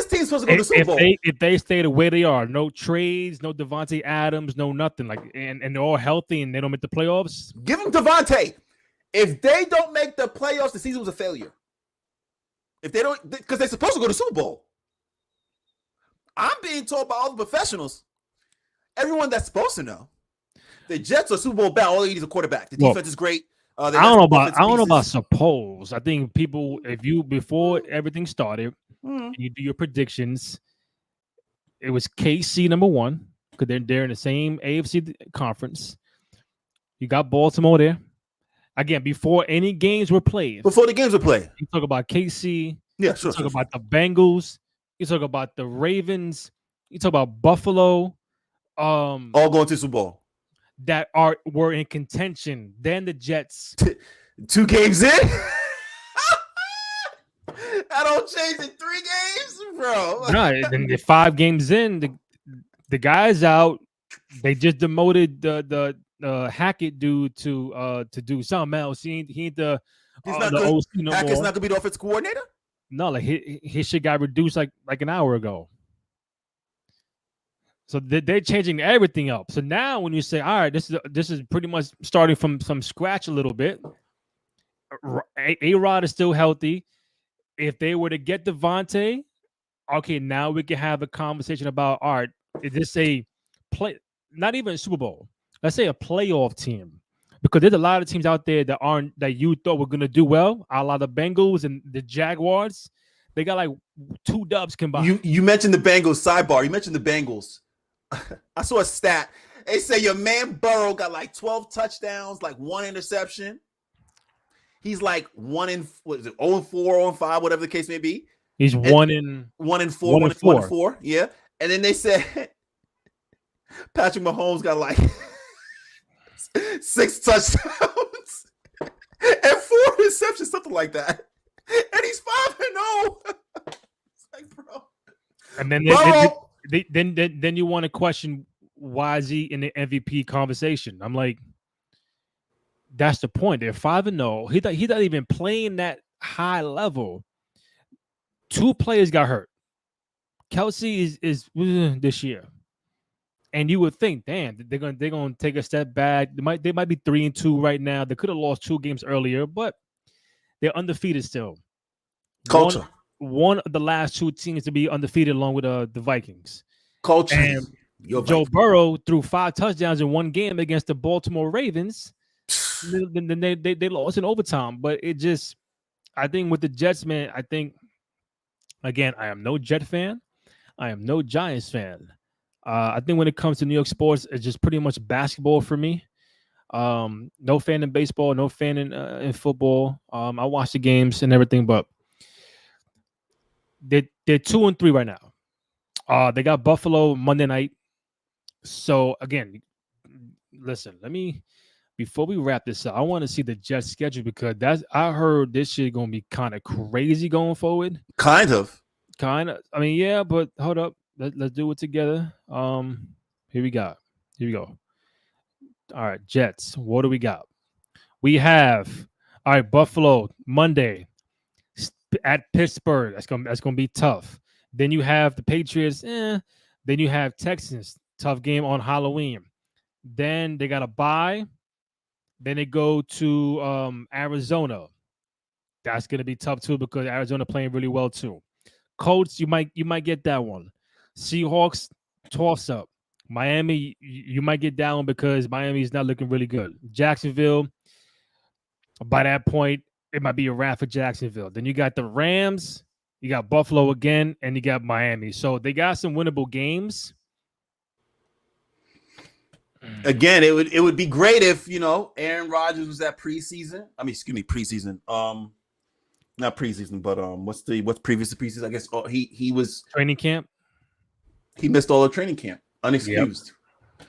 team's supposed to go to the Super Bowl. If they stay the way they are, no trades, no Devontae Adams, no nothing, and they're all healthy and they don't make the playoffs. Give them Devontae. If they don't make the playoffs, the season was a failure. If they don't, because they're supposed to go to the Super Bowl. I'm being told by all the professionals, everyone that's supposed to know, the Jets are Super Bowl bound. All they need is a quarterback. The defense is great. I don't know about suppose. I think people, if you before everything started, you do your predictions. It was KC number 1 because they're in the same AFC conference. You got Baltimore there. Again, before any games were played. Before the games were played. You talk about KC. Yeah, sure. You talk about the Bengals. You talk about the Ravens. You talk about Buffalo. All going to Super Bowl. That were in contention. Then the Jets. 2 games in? I don't change in 3 games, bro. No, then the 5 games in, the guy's out. They just demoted the Hackett dude to do something else. He ain't the OC no Hackett's more. not gonna be the offensive coordinator. No, like his shit got reduced like an hour ago. So they're changing everything up. So now when you say, all right, this is pretty much starting from scratch a little bit. A-Rod is still healthy. If they were to get Devontae, okay, now we can have a conversation about, all right, is this a play? Not even a Super Bowl. Let's say a playoff team, because there's a lot of teams out there that you thought were gonna do well. A lot of the Bengals and the Jaguars, they got like 2 dubs combined. You mentioned the Bengals. Sidebar. You mentioned the Bengals. I saw a stat. They say your man Burrow got like 12 touchdowns, like 1 interception. He's like 0-4, 0-5, whatever the case may be. He's And 1-4, 1-4. Yeah. And then they said Patrick Mahomes got like 6 touchdowns and 4 receptions, something like that. And he's 5-0. It's like, bro. And then you want to question, why is he in the MVP conversation? I'm like, that's the point. They're 5-0. He's not even playing that high level. 2 players got hurt. Kelsey is this year, and you would think, damn, they're gonna take a step back. They might be 3-2 right now. They could have lost 2 games earlier, but they're undefeated still. Culture. One of the last 2 teams to be undefeated, along with the Vikings. Culture. And Joe Burrow threw 5 touchdowns in 1 game against the Baltimore Ravens. Then they lost in overtime. But it just, I think with the Jets, man, I think, again, I am no Jet fan. I am no Giants fan. I think when it comes to New York sports, it's just pretty much basketball for me. No fan in baseball, no fan in football. I watch the games and everything, but they're 2-3 right now. They got Buffalo Monday night. So again, listen, before we wrap this up, I want to see the Jets schedule, because I heard this shit gonna be kind of crazy going forward. Kind of. I mean, yeah, but hold up. Let's do it together. Here we go. All right, Jets. What do we got? We have, all right, Buffalo Monday at Pittsburgh. That's gonna be tough. Then you have the Patriots. Then you have Texans. Tough game on Halloween. Then they got a bye. Then they go to Arizona. That's gonna be tough too, because Arizona playing really well too. Colts, you might get that one. Seahawks, toss up. Miami, you might get down because Miami is not looking really good. Jacksonville, by that point, it might be a wrap for Jacksonville. Then you got the Rams, you got Buffalo again, and you got Miami. So they got some winnable games. Again, it would be great if, Aaron Rodgers was at preseason. Preseason. Not preseason, but what's previous to preseason? I guess he was training camp. He missed all the training camp, unexcused. Yep.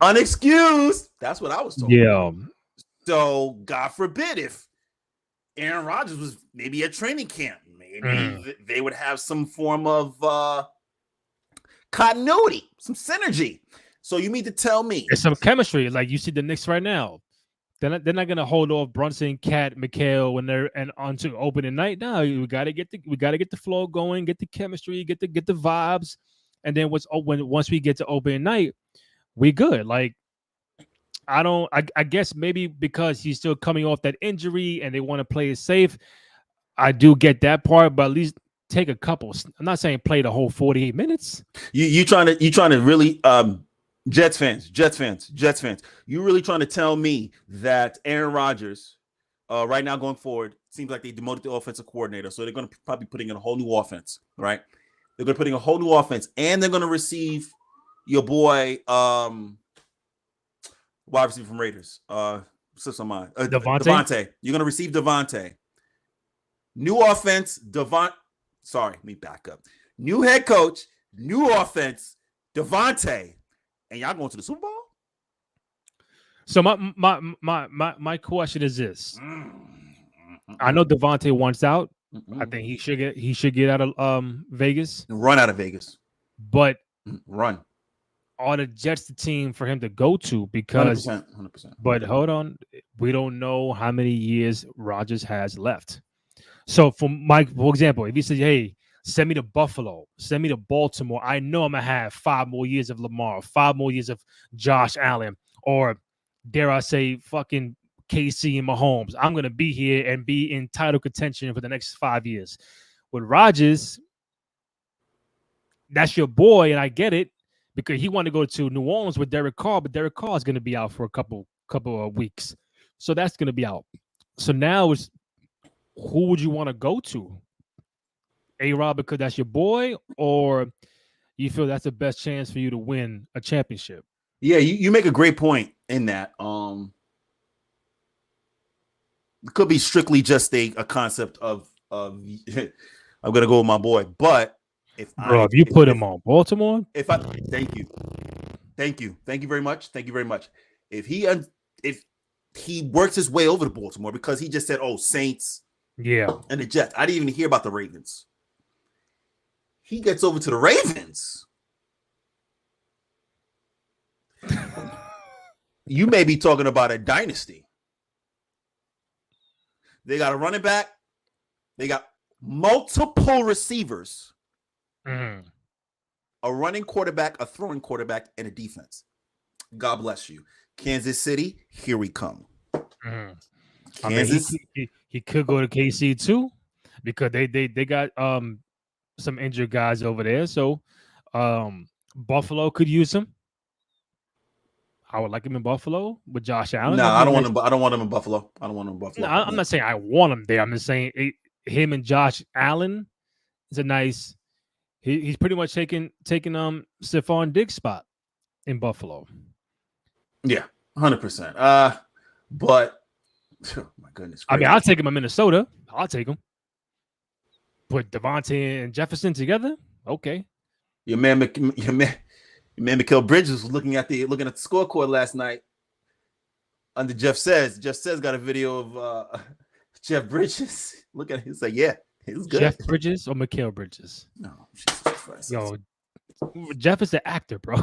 Unexcused. That's what I was told. Yeah. So God forbid if Aaron Rodgers was maybe at training camp, maybe they would have some form of continuity, some synergy. So you mean to tell me it's some chemistry? Like you see the Knicks right now. They're not gonna hold off Brunson, Cat, McHale when they're onto opening night. No, we gotta get the flow going, get the chemistry, get the vibes, and then once we get to opening night, we good. Like I guess maybe because he's still coming off that injury and they want to play it safe. I do get that part, but at least take a couple. I'm not saying play the whole 48 minutes. You trying to really Jets fans. You really trying to tell me that Aaron Rodgers, right now going forward, seems like they demoted the offensive coordinator, so they're going to probably putting in a whole new offense, right? They're going to put in a whole new offense, and they're going to receive your boy, wide receiver from Raiders, slips on mine, Devontae. You're going to receive Devontae. New offense, Sorry, let me back up. New head coach, new offense, Devontae. And y'all going to the Super Bowl? So my question is this: I know Devontae wants out. I think he should get out of Vegas. Run out of Vegas. But run. Are the Jets the team for him to go to? Because 100%. But hold on, we don't know how many years Rodgers has left. So for example, if he says, "Hey, send me to Buffalo, send me to Baltimore," I know I'm going to have 5 more years of Lamar, 5 more years of Josh Allen, or dare I say fucking KC and Mahomes. I'm going to be here and be in title contention for the next 5 years. With Rodgers, that's your boy, and I get it, because he wanted to go to New Orleans with Derek Carr, but Derek Carr is going to be out for a couple of weeks. So that's going to be out. So now it's, who would you want to go to? A-Rod, because that's your boy, or you feel that's the best chance for you to win a championship? Yeah, you make a great point in that. It could be strictly just a concept of I'm gonna go with my boy. But if you put him on Baltimore, thank you very much. If he works his way over to Baltimore, because he just said, "Oh, Saints, yeah, and the Jets." I didn't even hear about the Ravens. He gets over to the Ravens. You may be talking about a dynasty. They got a running back. They got multiple receivers, a running quarterback, a throwing quarterback, and a defense. God bless you. Kansas City, here we come. Kansas. I mean, he could go to KC too, because they got some injured guys over there. So Buffalo could use him. I would like him in Buffalo with Josh Allen. No, I don't want him. I don't want him in Buffalo. No, I'm not saying I want him there. I'm just saying him and Josh Allen is a nice. He's pretty much taking Stephon Diggs' spot in Buffalo. Yeah, 100%. But oh my goodness, I mean, I'll take him in Minnesota. I'll take him. Put Devontae and Jefferson together. Okay. Your man Mikal Bridges was looking at the scorecard last night under Jeff Says. Jeff Says got a video of Jeff Bridges. Look at it. He's like, yeah, it was good. Jeff Bridges or Mikal Bridges? No, Jesus Christ. Yo, Jeff is the actor, bro.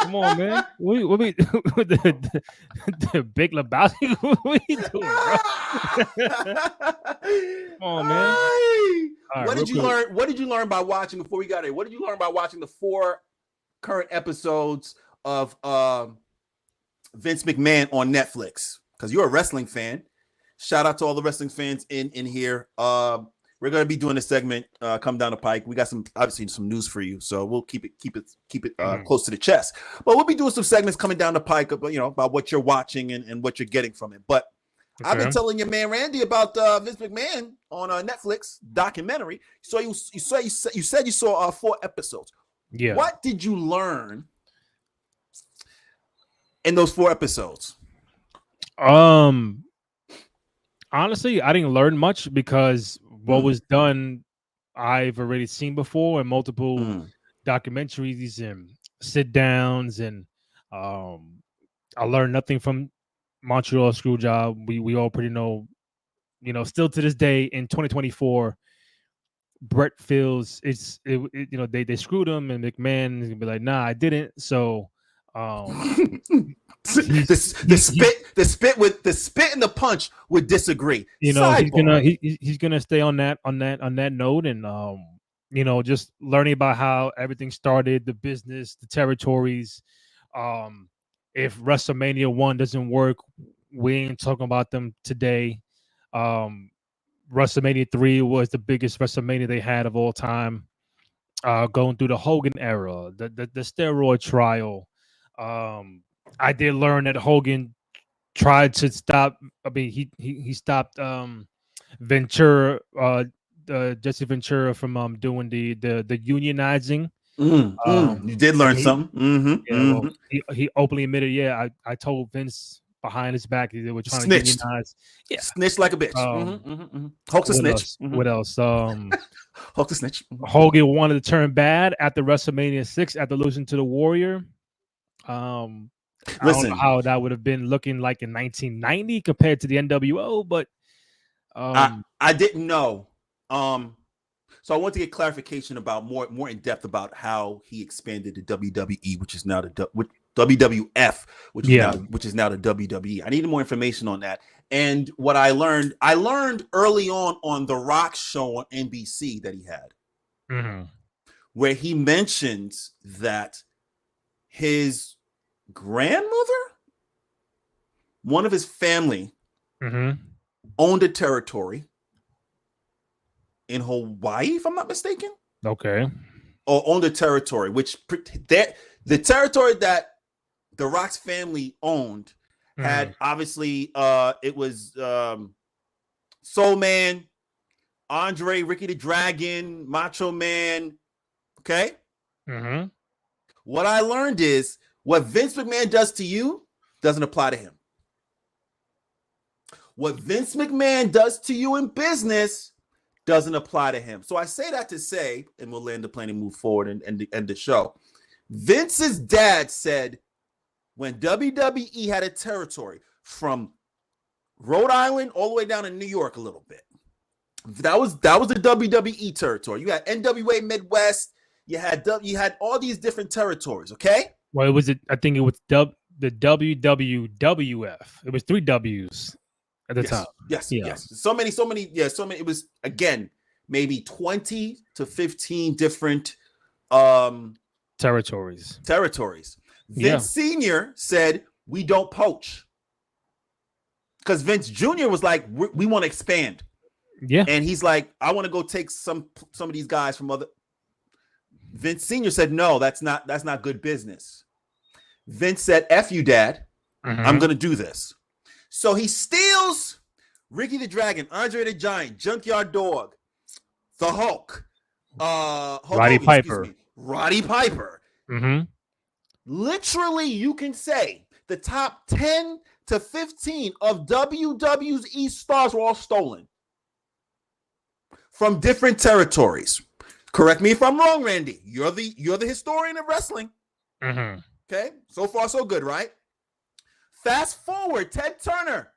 Come on, man. What we the Big Lebowski? What are you doing, bro? Come on, man. Right, what did you learn? What did you learn by watching before we got here? What did you learn by watching the 4 current episodes of Vince McMahon on Netflix? Because you're a wrestling fan. Shout out to all the wrestling fans in here. We're gonna be doing a segment come down the pike. We got some news for you, so we'll keep it close to the chest. But we'll be doing some segments coming down the pike, about what you're watching and what you're getting from it. But okay. I've been telling your man Randy about Vince McMahon on a Netflix documentary. So you said you saw 4 episodes. Yeah. What did you learn in those 4 episodes? Honestly, I didn't learn much, because what was done, I've already seen before in multiple documentaries and sit downs, and I learned nothing from Montreal Screwjob. We all pretty know, still to this day in 2024, Brett feels they screwed him, and McMahon is gonna be like, nah, I didn't. So the spit and the punch would disagree. He's gonna stay on that note, and just learning about how everything started, the business, the territories. If WrestleMania 1 doesn't work, we ain't talking about them today. WrestleMania 3 was the biggest WrestleMania they had of all time. Going through the Hogan era, the steroid trial. I did learn that Hogan tried to stop. I mean, he stopped Ventura, Jesse Ventura, from doing the unionizing. You did learn something. Well, he openly admitted, yeah, I told Vince behind his back they were trying to unionize. Yeah, snitched like a bitch. Hoax a snitch. What else? Hoax a snitch. Hogan wanted to turn bad after WrestleMania 6 after losing to the Warrior. I don't know how that would have been looking like in 1990 compared to the NWO, but I didn't know. So I want to get clarification about more in depth about how he expanded the WWE, which is now the WWF, which is now the WWE. I needed more information on that. And what I learned early on The Rock show on NBC that he had, where he mentions that his grandmother, one of his family, owned a territory in Hawaii, if I'm not mistaken. Okay. Or owned a territory, the territory that the Rock's family owned had obviously it was Soul Man, Andre, Ricky the Dragon, Macho Man. Okay. Mm-hmm. What I learned is what Vince McMahon does to you, doesn't apply to him. What Vince McMahon does to you in business doesn't apply to him. So I say that to say, and we'll land the plane and move forward and end the show. Vince's dad said when WWE had a territory from Rhode Island all the way down to New York a little bit, that was the WWE territory. You had NWA Midwest. You had all these different territories. Okay. Well, I think it was the WWWF. It was 3 W's at the time. Yes. So many. It was, again, maybe 20 to 15 different territories. Vince Sr. said, we don't poach. Because Vince Jr. was like, we want to expand. Yeah. And he's like, I want to go take some of these guys from other. Vince Sr. said, no, that's not good business. Vince said, F you, Dad. I'm going to do this. So he steals Ricky the Dragon, Andre the Giant, Junkyard Dog, the Hulk, Roddy Piper. Literally, you can say the top 10 to 15 of WWE stars were all stolen from different territories. Correct me if I'm wrong, Randy. You're the historian of wrestling. Okay, so far so good, right? Fast forward, Ted Turner,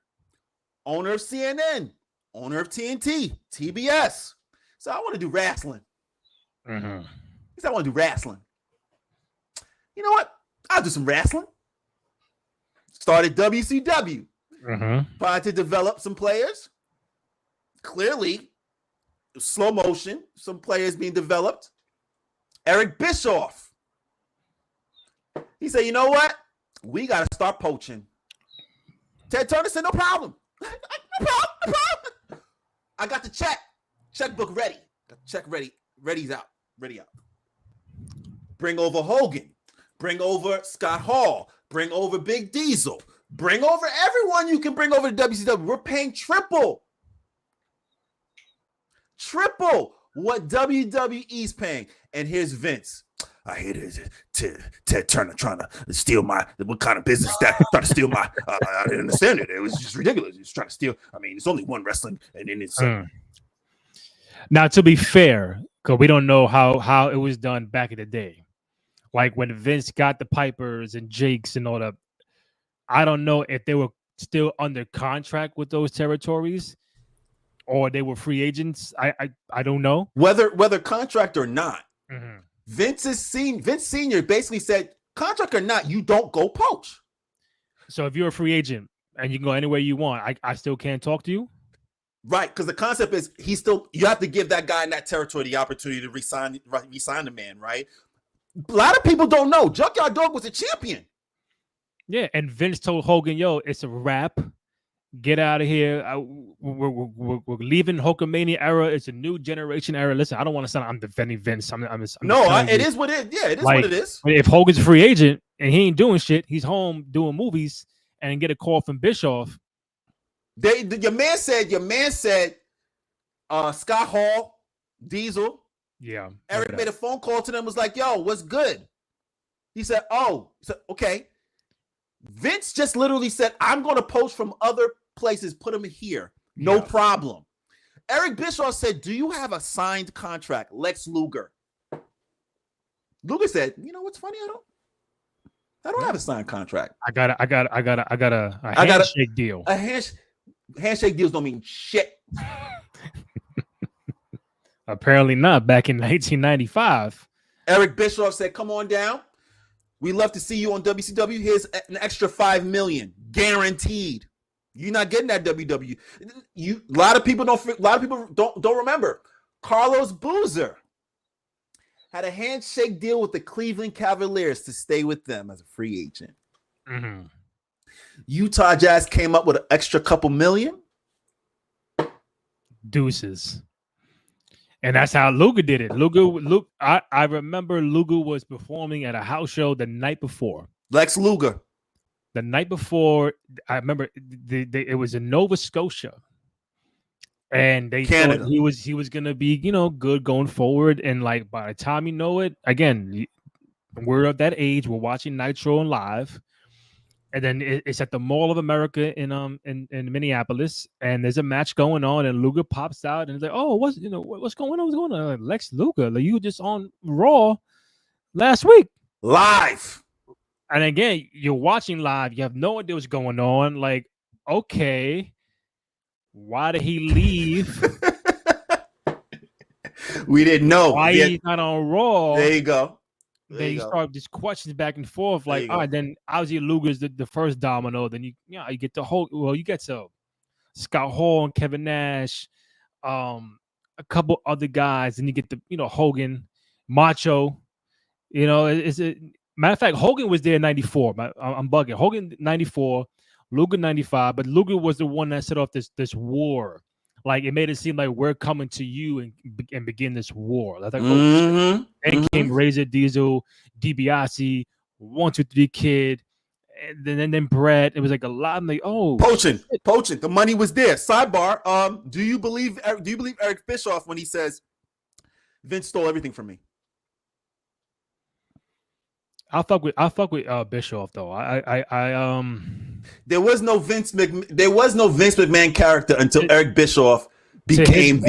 owner of CNN, owner of TNT, TBS. So I want to do wrestling. He said, I want to do wrestling. You know what? I'll do some wrestling. Started WCW. Tried to develop some players. Clearly, slow motion, some players being developed. Eric Bischoff. He said, you know what? We got to start poaching. Ted Turner said, no problem. No problem. I got the checkbook ready. Got the check ready. Ready out. Bring over Hogan. Bring over Scott Hall. Bring over Big Diesel. Bring over everyone you can bring over to WCW. We're paying triple what WWE's paying. And here's Vince. I hate it. Ted Turner trying to steal what kind of business that? Trying to steal I didn't understand it. It was just ridiculous. He was trying to steal. I mean, it's only one wrestling, and then it's. Now, to be fair, because we don't know how it was done back in the day, like when Vince got the Pipers and Jakes and all that. I don't know if they were still under contract with those territories, or they were free agents. I don't know whether contract or not. Vince Sr. basically said, contract or not, you don't go poach. So if you're a free agent and you can go anywhere you want, I still can't talk to you? Right, because the concept is you have to give that guy in that territory the opportunity to resign the man, right? A lot of people don't know. Junkyard Dog was a champion. Yeah, and Vince told Hogan, yo, it's a wrap. Get out of here. We're leaving Hulkamania era. It's a new generation era. Listen, I don't want to sound I'm defending Vince. It is what it. Yeah, it is what it is. If Hogan's a free agent and he ain't doing shit, he's home doing movies and get a call from Bischoff. Your man said, Scott Hall, Diesel. Yeah. Eric made a phone call to them. Was like, yo, what's good? He said, okay. Vince just literally said, I'm going to poach from other places, put them here. No problem. Eric Bischoff said, do you have a signed contract? Lex Luger. Luger said, you know what's funny? I don't have a signed contract. I got a handshake deal. Handshake deals don't mean shit. Apparently not. Back in 1995. Eric Bischoff said, come on down. We'd love to see you on WCW. Here's an extra $5 million, guaranteed. You're not getting that WWE. A lot of people don't remember. Carlos Boozer had a handshake deal with the Cleveland Cavaliers to stay with them as a free agent. Utah Jazz came up with an extra couple million. Deuces. And that's how Luger did it. I remember Luger was performing at a house show the night before. Lex Luger. The night before, I remember it was in Nova Scotia. And they Canada. thought he was gonna be, good going forward. And like by the time you know it, again, we're of that age, we're watching Nitro and live. and then it's at the Mall of America in Minneapolis, and there's a match going on, and Luger pops out and it's like, oh, what's going on? What's going on? Like, Lex Luger, like, you were just on Raw last week live. And again, you're watching live, you have no idea what's going on. Like, okay, why did he leave? We didn't know why he's not on Raw. There you go. Then you start these questions back and forth, like, all right, then obviously Luger's the first domino. Then you get the whole, you get to Scott Hall and Kevin Nash, a couple other guys, and you get the Hogan, Macho. It's a matter of fact, Hogan was there in '94. I'm bugging. Hogan '94, Luger '95, but Luger was the one that set off this war. Like, it made it seem like we're coming to you and begin this war. Like, then came Razor, Diesel, DiBiase, 1, 2, 3 Kid, and then Brett. It was like a lot. I'm like, poaching. The money was there. Sidebar. Do you believe Eric Bischoff when he says Vince stole everything from me? I'll fuck with Bischoff though. There was no Vince McMahon character until Eric Bischoff became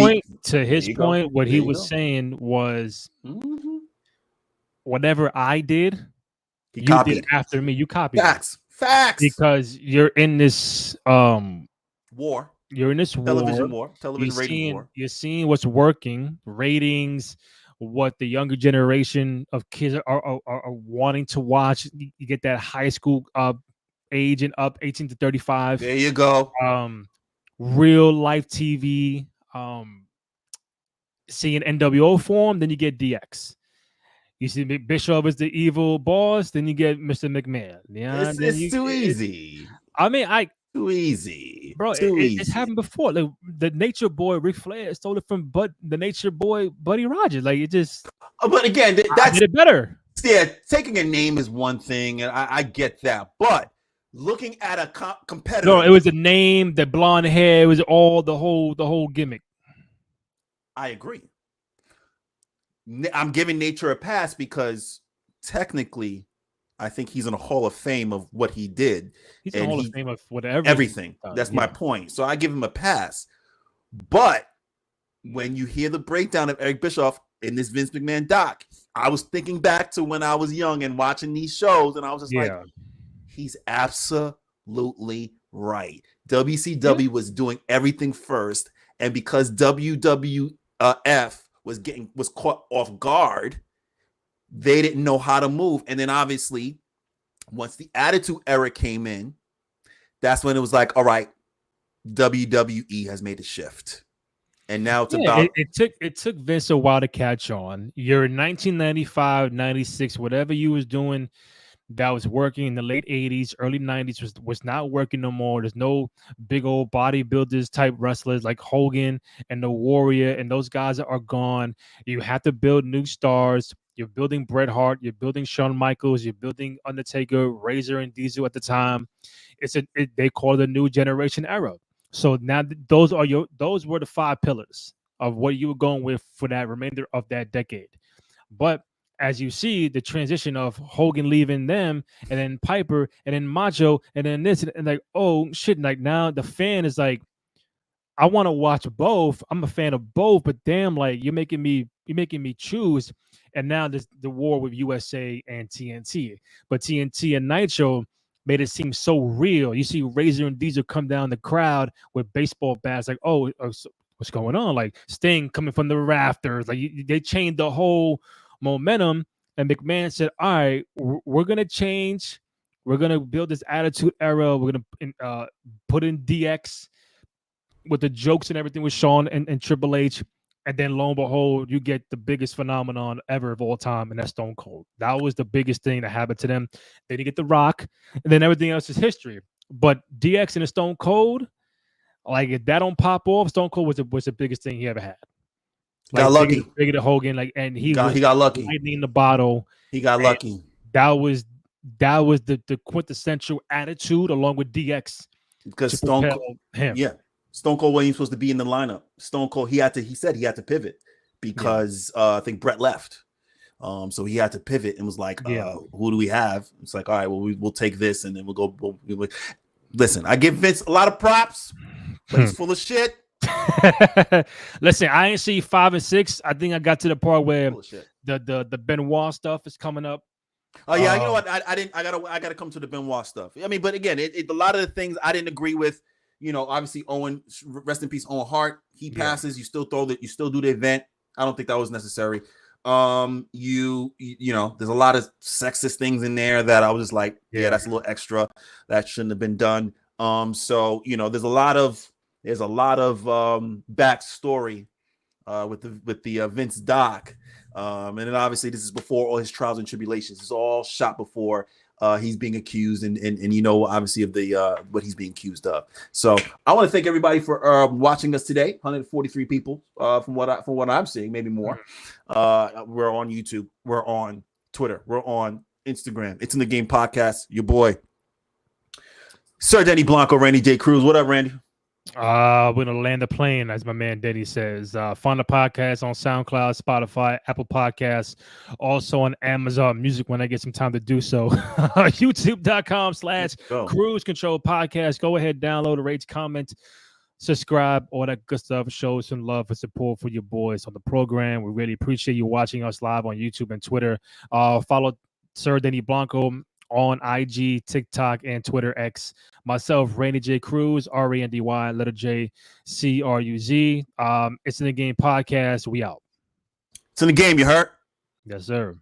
to his point. What he was saying was, whatever I did, you did after me. You copied. Facts. Because you're in this war. You're in this television war. You're seeing what's working, ratings, what the younger generation of kids are wanting to watch. You get that high school age and up, 18 to 35. There you go. Real life TV. Seeing NWO form, then you get DX. You see Bischoff is the evil boss, then you get Mr. McMahon. Yeah, it's too easy. I mean, too easy, bro. It's happened before. Like, the Nature Boy Ric Flair stole it from the Nature Boy Buddy Rogers. Like, it just. But again, did it better. Yeah, taking a name is one thing, and I get that. But looking at a competitor, no, it was the name, the blonde hair. It was all the whole gimmick. I agree. I'm giving Nature a pass because technically, I think he's in a Hall of Fame of what he did. He's in a Hall of Fame of whatever. Everything. That's my point. So I give him a pass. But when you hear the breakdown of Eric Bischoff in this Vince McMahon doc, I was thinking back to when I was young and watching these shows, and I was just like, he's absolutely right. WCW was doing everything first, and because WWF was caught off guard, they didn't know how to move. And then obviously, once the Attitude Era came in, that's when it was like, all right, WWE has made a shift. And now it's about it took Vince a while to catch on. You're in 1995, 96, whatever you was doing that was working in the late 80s, early 90s was not working no more. There's no big old bodybuilders type wrestlers like Hogan and the Warrior, and those guys are gone. You have to build new stars. You're building Bret Hart, you're building Shawn Michaels, you're building Undertaker, Razor, and Diesel at the time. They call it a new generation era. So now those were the 5 pillars of what you were going with for that remainder of that decade. But as you see the transition of Hogan leaving them, and then Piper, and then Macho, and then this, and like, oh shit, like now the fan is like, I want to watch both. I'm a fan of both, but damn, like you're making me choose. And now there's the war with USA and TNT. But TNT and Nitro made it seem so real. You see Razor and Diesel come down the crowd with baseball bats, like, oh so what's going on? Like Sting coming from the rafters. Like they changed the whole momentum. And McMahon said, all right, we're going to change. We're going to build this Attitude Era. We're going to put in DX with the jokes and everything with Shawn and Triple H. And then lo and behold, you get the biggest phenomenon ever of all time, and that's Stone Cold. That was the biggest thing that happened to them. Then you get The Rock, and then everything else is history. But DX and the Stone Cold, like if that don't pop off, Stone Cold was the biggest thing he ever had. Like, got lucky. Bigger than Hogan, like, and he got lucky. Lightning in the bottle. He got lucky. That was the quintessential attitude along with DX. Because Stone Cold, Stone Cold wasn't supposed to be in the lineup. Stone Cold, he said he had to pivot because I think Brett left. So he had to pivot and was like, Yeah. who do we have? It's like, all right, well, we'll take this and then we'll go. Listen, I give Vince a lot of props, but he's full of shit. Listen, I ain't see 5 and 6. I think I got to the part where Full of shit. the Benoit stuff is coming up. Oh yeah, you know what? I gotta come to the Benoit stuff. I mean, but again, a lot of the things I didn't agree with. You know, obviously Owen, rest in peace, Owen Hart. He passes. You still throw that. You still do the event. I don't think that was necessary. You know, there's a lot of sexist things in there that I was just like, yeah, that's a little extra. That shouldn't have been done. So you know, there's a lot of backstory with the Vince doc. And then obviously this is before all his trials and tribulations. It's all shot before he's being accused and you know, obviously of the what he's being accused of. So I want to thank everybody for watching us today. 143 people from what I'm seeing, maybe more. We're on YouTube, we're on Twitter, we're on Instagram. It's in the Game Podcast. Your boy Sir Denny Blanco, Randy J. Cruz. What up, Randy? We're gonna land the plane, as my man Denny says. Find the podcast on SoundCloud, Spotify, Apple Podcasts, also on Amazon Music when I get some time to do so. YouTube.com/Cruise Control Podcast. Go ahead, download, rate, comment, subscribe, all that good stuff. Show some love and support for your boys on the program. We really appreciate you watching us live on YouTube and Twitter. Follow Sir Denny Blanco on IG, TikTok, and Twitter X. Myself, Randy J. Cruz, Randy, letter J, Cruz. It's in the Game Podcast. We out. It's in the game, you heard? Yes, sir.